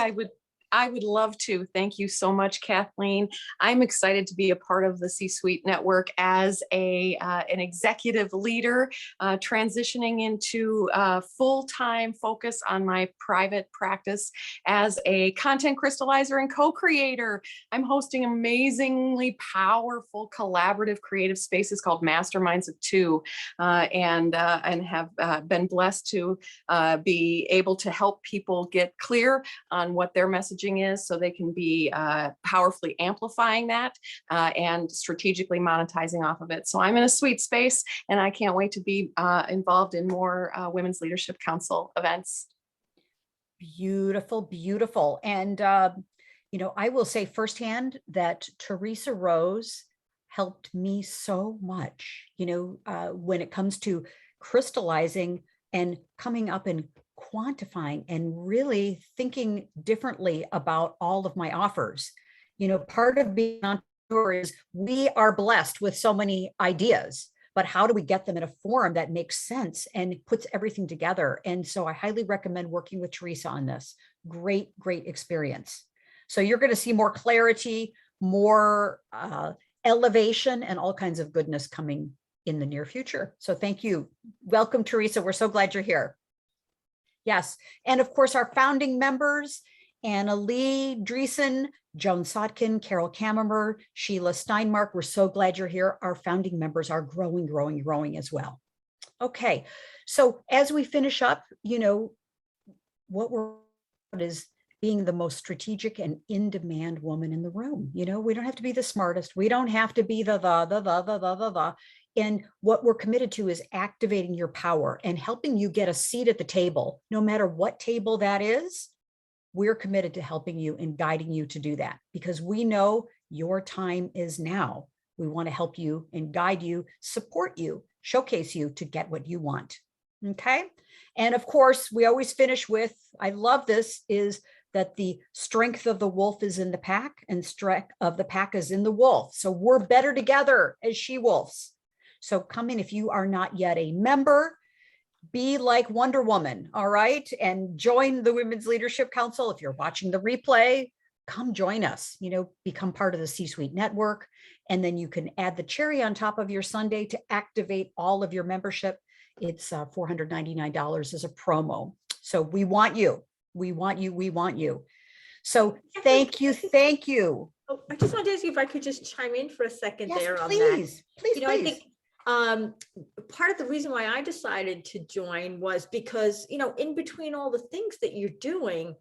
Speaker 2: I would love to. Thank you so much, Kathleen. I'm excited to be a part of the C-Suite Network as an executive leader, transitioning into full-time focus on my private practice as a content crystallizer and co-creator. I'm hosting amazingly powerful collaborative creative spaces called Masterminds of Two, and have been blessed to be able to help people get clear on what their messaging is so they can be powerfully amplifying that and strategically monetizing off of it. So I'm in a sweet space, and I can't wait to be involved in more Women's Leadership Council events.
Speaker 1: Beautiful, beautiful. And, I will say firsthand that Teresa Rose helped me so much, when it comes to crystallizing and coming up and quantifying and really thinking differently about all of my offers. Part of being an entrepreneur is we are blessed with so many ideas, but how do we get them in a forum that makes sense and puts everything together? And so I highly recommend working with Teresa on this. Great, great experience. So you're going to see more clarity, more elevation, and all kinds of goodness coming in the near future. So thank you. Welcome, Teresa. We're so glad you're here. Yes. And of course, our founding members, Anna Lee Dreesen, Joan Sotkin, Carol Kammerer, Sheila Steinmark. We're so glad you're here. Our founding members are growing, growing, growing as well. Okay. So as we finish up, what we're is being the most strategic and in-demand woman in the room. We don't have to be the smartest. We don't have to be the. And what we're committed to is activating your power and helping you get a seat at the table, no matter what table that is. We're committed to helping you and guiding you to do that because we know your time is now. We want to help you and guide you, support you, showcase you to get what you want. Okay. And of course, we always finish with, I love this, is that the strength of the wolf is in the pack and strength of the pack is in the wolf. So we're better together as she-wolves. So come in if you are not yet a member, be like Wonder Woman, all right? And join the Women's Leadership Council. If you're watching the replay, come join us, become part of the C-Suite Network. And then you can add the cherry on top of your Sunday to activate all of your membership. It's $499 as a promo. So we want you. We want you. We want you. So thank you. Thank you.
Speaker 7: Oh, I just wanted to ask you if I could just chime in for a second there on that.
Speaker 1: Please, please.
Speaker 7: I think part of the reason why I decided to join was because, in between all the things that you're doing,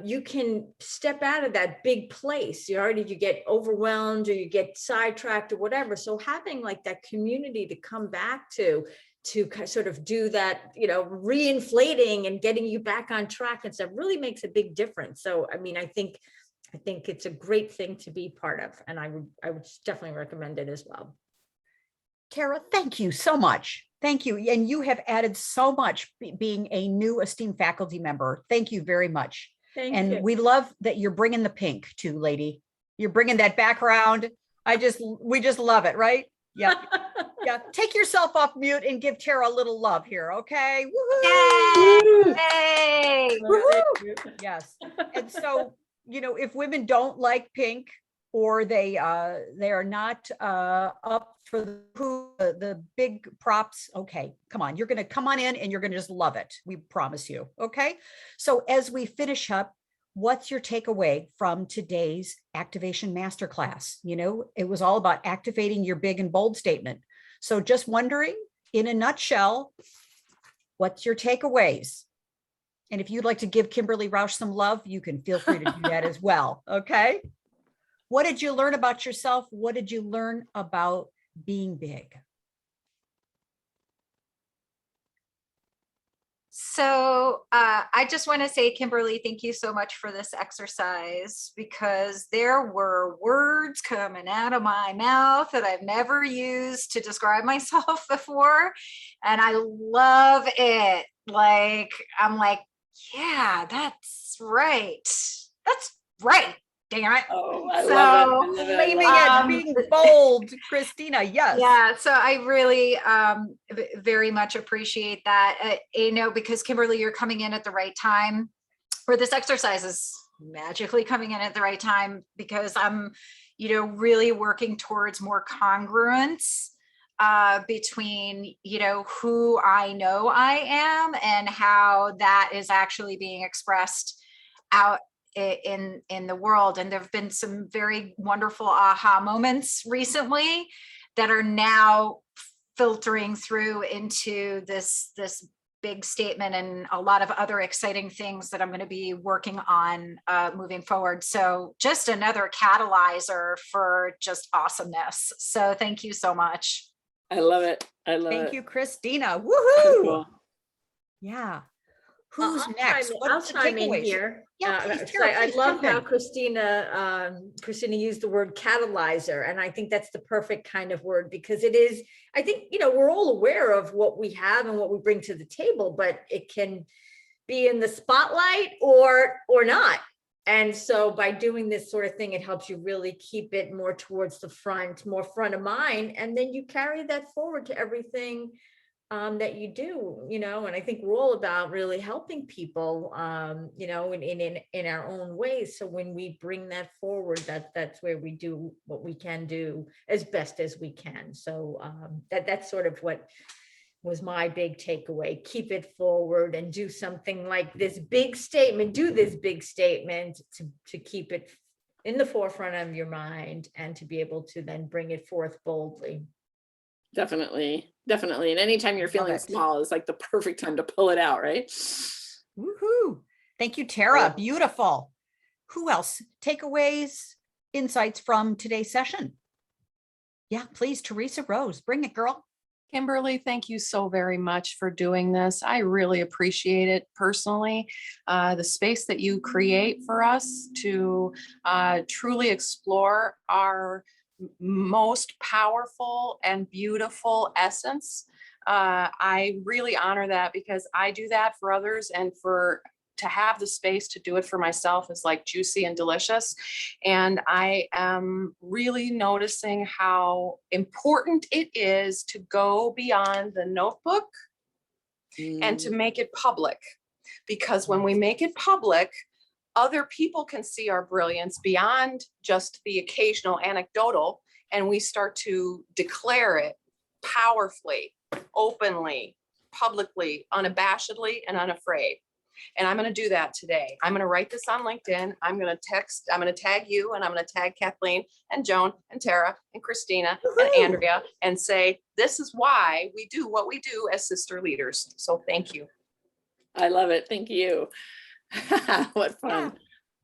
Speaker 7: you can step out of that big place. You get overwhelmed or you get sidetracked or whatever. So having like that community to come back to sort of do that, reinflating and getting you back on track and stuff really makes a big difference. So, I think it's a great thing to be part of, and I would definitely recommend it as well.
Speaker 1: Tara, thank you so much. Thank you. And you have added so much being a new esteemed faculty member. Thank you very much.
Speaker 7: Thank you.
Speaker 1: And we love that you're bringing the pink too, lady. You're bringing that background. We just love it, right? Yeah. Yeah. Take yourself off mute and give Tara a little love here. Okay. Woohoo!
Speaker 3: Yay!
Speaker 1: Woohoo! Yes. And so, if women don't like pink or they are not up for the big props, okay, come on. You're going to come on in and you're going to just love it. We promise you. Okay. So as we finish up, what's your takeaway from today's activation masterclass? It was all about activating your big and bold statement. So just wondering, in a nutshell, what's your takeaways? And if you'd like to give Kimberly Roush some love, you can feel free to do that as well. Okay. What did you learn about yourself? What did you learn about being big?
Speaker 3: So I just want to say, Kimberly, thank you so much for this exercise, because there were words coming out of my mouth that I've never used to describe myself before. And I love it. I'm like, yeah, that's right. That's right. Damn it.
Speaker 4: Oh, I love it.
Speaker 1: Claiming it, being bold, Christina. Yes.
Speaker 3: Yeah. So I really very much appreciate that, because Kimberly, you're coming in at the right time where this exercise is magically coming in at the right time, because I'm, really working towards more congruence between, who I know I am and how that is actually being expressed out in the world. And there've been some very wonderful aha moments recently that are now filtering through into this big statement and a lot of other exciting things that I'm going to be working on moving forward. So just another catalyzer for just awesomeness. So thank you so much.
Speaker 4: I love it. I love it.
Speaker 1: Thank you, Christina.
Speaker 4: So
Speaker 1: Woohoo!
Speaker 4: cool.
Speaker 1: Yeah. Who's
Speaker 7: I'll
Speaker 1: next?
Speaker 7: chime in-
Speaker 1: What
Speaker 7: I'll
Speaker 1: are the
Speaker 7: chime in
Speaker 1: takeaways?
Speaker 7: here.
Speaker 1: Yeah, please,
Speaker 7: 'Cause
Speaker 1: Tara,
Speaker 7: I
Speaker 1: please
Speaker 7: love
Speaker 1: jump
Speaker 7: how
Speaker 1: in.
Speaker 7: Christina used the word catalyzer, and I think that's the perfect kind of word, because it is, I think, we're all aware of what we have and what we bring to the table, but it can be in the spotlight or not. And so by doing this sort of thing, it helps you really keep it more towards the front, more front of mind, and then you carry that forward to everything that you do, and I think we're all about really helping people, in our own ways. So when we bring that forward, that's where we do what we can do as best as we can. So that's sort of what was my big takeaway. Keep it forward and do something like this big statement, do this big statement to keep it in the forefront of your mind and to be able to then bring it forth boldly.
Speaker 4: Definitely. And anytime you're feeling
Speaker 1: it.
Speaker 4: small is like the perfect time to pull it out, right?
Speaker 1: Woohoo! Thank you, Tara. Beautiful. Who else? Takeaways, insights from today's session? Yeah, please, Teresa Rose, bring it, girl.
Speaker 2: Kimberly, thank you so very much for doing this. I really appreciate it personally. The space that you create for us to truly explore our most powerful and beautiful essence. I really honor that, because I do that for others, and to have the space to do it for myself is like juicy and delicious. And I am really noticing how important it is to go beyond the notebook and to make it public. Because when we make it public, other people can see our brilliance beyond just the occasional anecdotal, and we start to declare it powerfully, openly, publicly, unabashedly, and unafraid. And I'm going to do that today. I'm going to write this on LinkedIn. I'm going to tag you, and I'm going to tag Kathleen and Joan and Tara and Christina and Andrea, and say, this is why we do what we do as sister leaders. So thank you.
Speaker 4: I love it. Thank you. What fun.
Speaker 1: Yeah,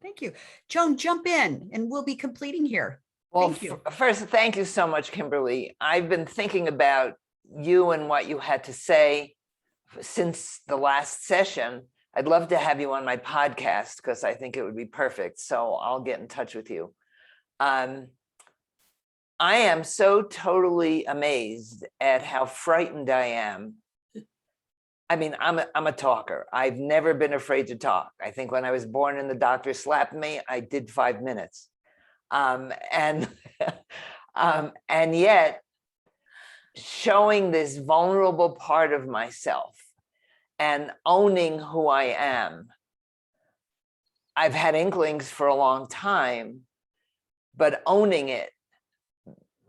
Speaker 1: thank you. Joan, jump in and we'll be completing here.
Speaker 5: Well,
Speaker 1: Thank you.
Speaker 5: first, thank you so much, Kimberly. I've been thinking about you and what you had to say since the last session. I'd love to have you on my podcast because I think it would be perfect. So I'll get in touch with you. I am so totally amazed at how frightened I am. I mean, I'm a talker. I've never been afraid to talk. I think when I was born and the doctor slapped me, I did 5 minutes. And yet showing this vulnerable part of myself and owning who I am. I've had inklings for a long time, but owning it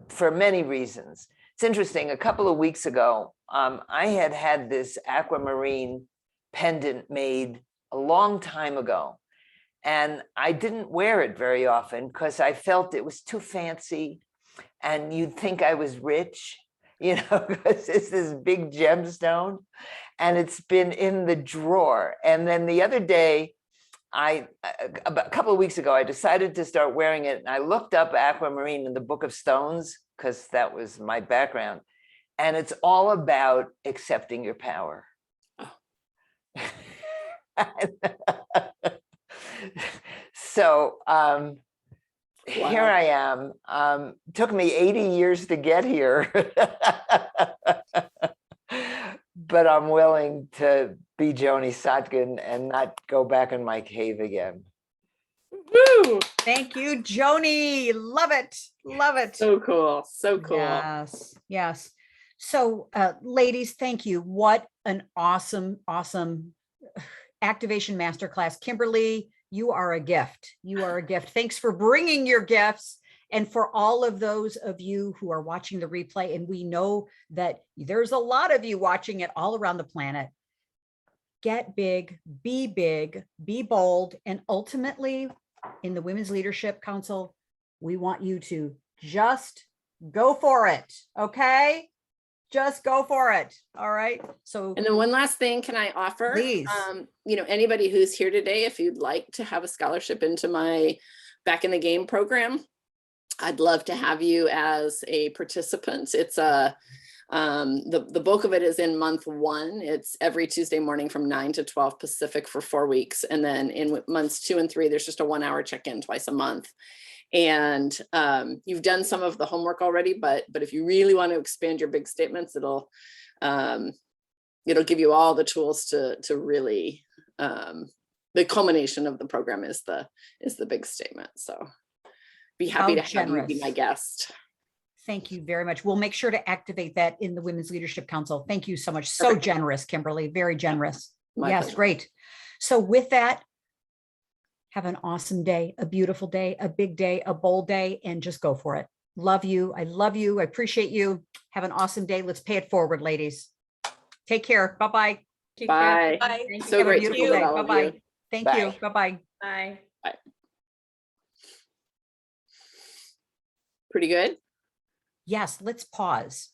Speaker 5: for many reasons. It's interesting, a couple of weeks ago, I had this aquamarine pendant made a long time ago, and I didn't wear it very often because I felt it was too fancy and you'd think I was rich, because it's this big gemstone, and it's been in the drawer. And then the other day, a couple of weeks ago, I decided to start wearing it, and I looked up aquamarine in the Book of Stones because that was my background. And it's all about accepting your power. Oh. So here I am. Took me 80 years to get here. But I'm willing to be Joni Sotkin and not go back in my cave again.
Speaker 4: Woo!
Speaker 1: Thank you, Joni. Love it. Love it.
Speaker 4: So cool. So cool.
Speaker 1: Yes. Yes. So, ladies, thank you. What an awesome, awesome activation masterclass. Kimberly, you are a gift. You are a gift. Thanks for bringing your gifts. And for all of those of you who are watching the replay, and we know that there's a lot of you watching it all around the planet, get big, be bold, and ultimately in the Women's Leadership Council, we want you to just go for it. Okay. Just go for it. All right. So,
Speaker 4: And then one last thing, can I offer?
Speaker 1: Please.
Speaker 4: Anybody who's here today, if you'd like to have a scholarship into my Back in the Game program, I'd love to have you as a participant. It's the bulk of it is in month 1. It's every Tuesday morning from 9 to 12 Pacific for 4 weeks. And then in months 2 and 3, there's just a 1-hour check-in twice a month. And you've done some of the homework already, but if you really want to expand your big statements, it'll give you all the tools to really, the culmination of the program is the big statement. So be happy to have you be my guest.
Speaker 1: thank you very much. We'll make sure to activate that in the Women's Leadership Council. Thank you so much. So
Speaker 4: Perfect.
Speaker 1: generous, Kimberly, very generous.
Speaker 4: My
Speaker 1: Yes,
Speaker 4: pleasure.
Speaker 1: great. So with that, have an awesome day, a beautiful day, a big day, a bold day, and just go for it. Love you. I love you. I appreciate you. Have an awesome day. Let's pay it forward, ladies. Take care. Bye-bye.
Speaker 7: Take
Speaker 4: Bye.
Speaker 7: care. Bye.
Speaker 6: Thank
Speaker 4: So
Speaker 1: Have a
Speaker 4: great to
Speaker 1: beautiful
Speaker 4: be with
Speaker 1: day.
Speaker 4: all of
Speaker 1: Bye-bye.
Speaker 4: you.
Speaker 1: Thank you.
Speaker 5: Bye.
Speaker 1: Bye-bye.
Speaker 7: Bye.
Speaker 4: Pretty good.
Speaker 1: Yes, let's pause.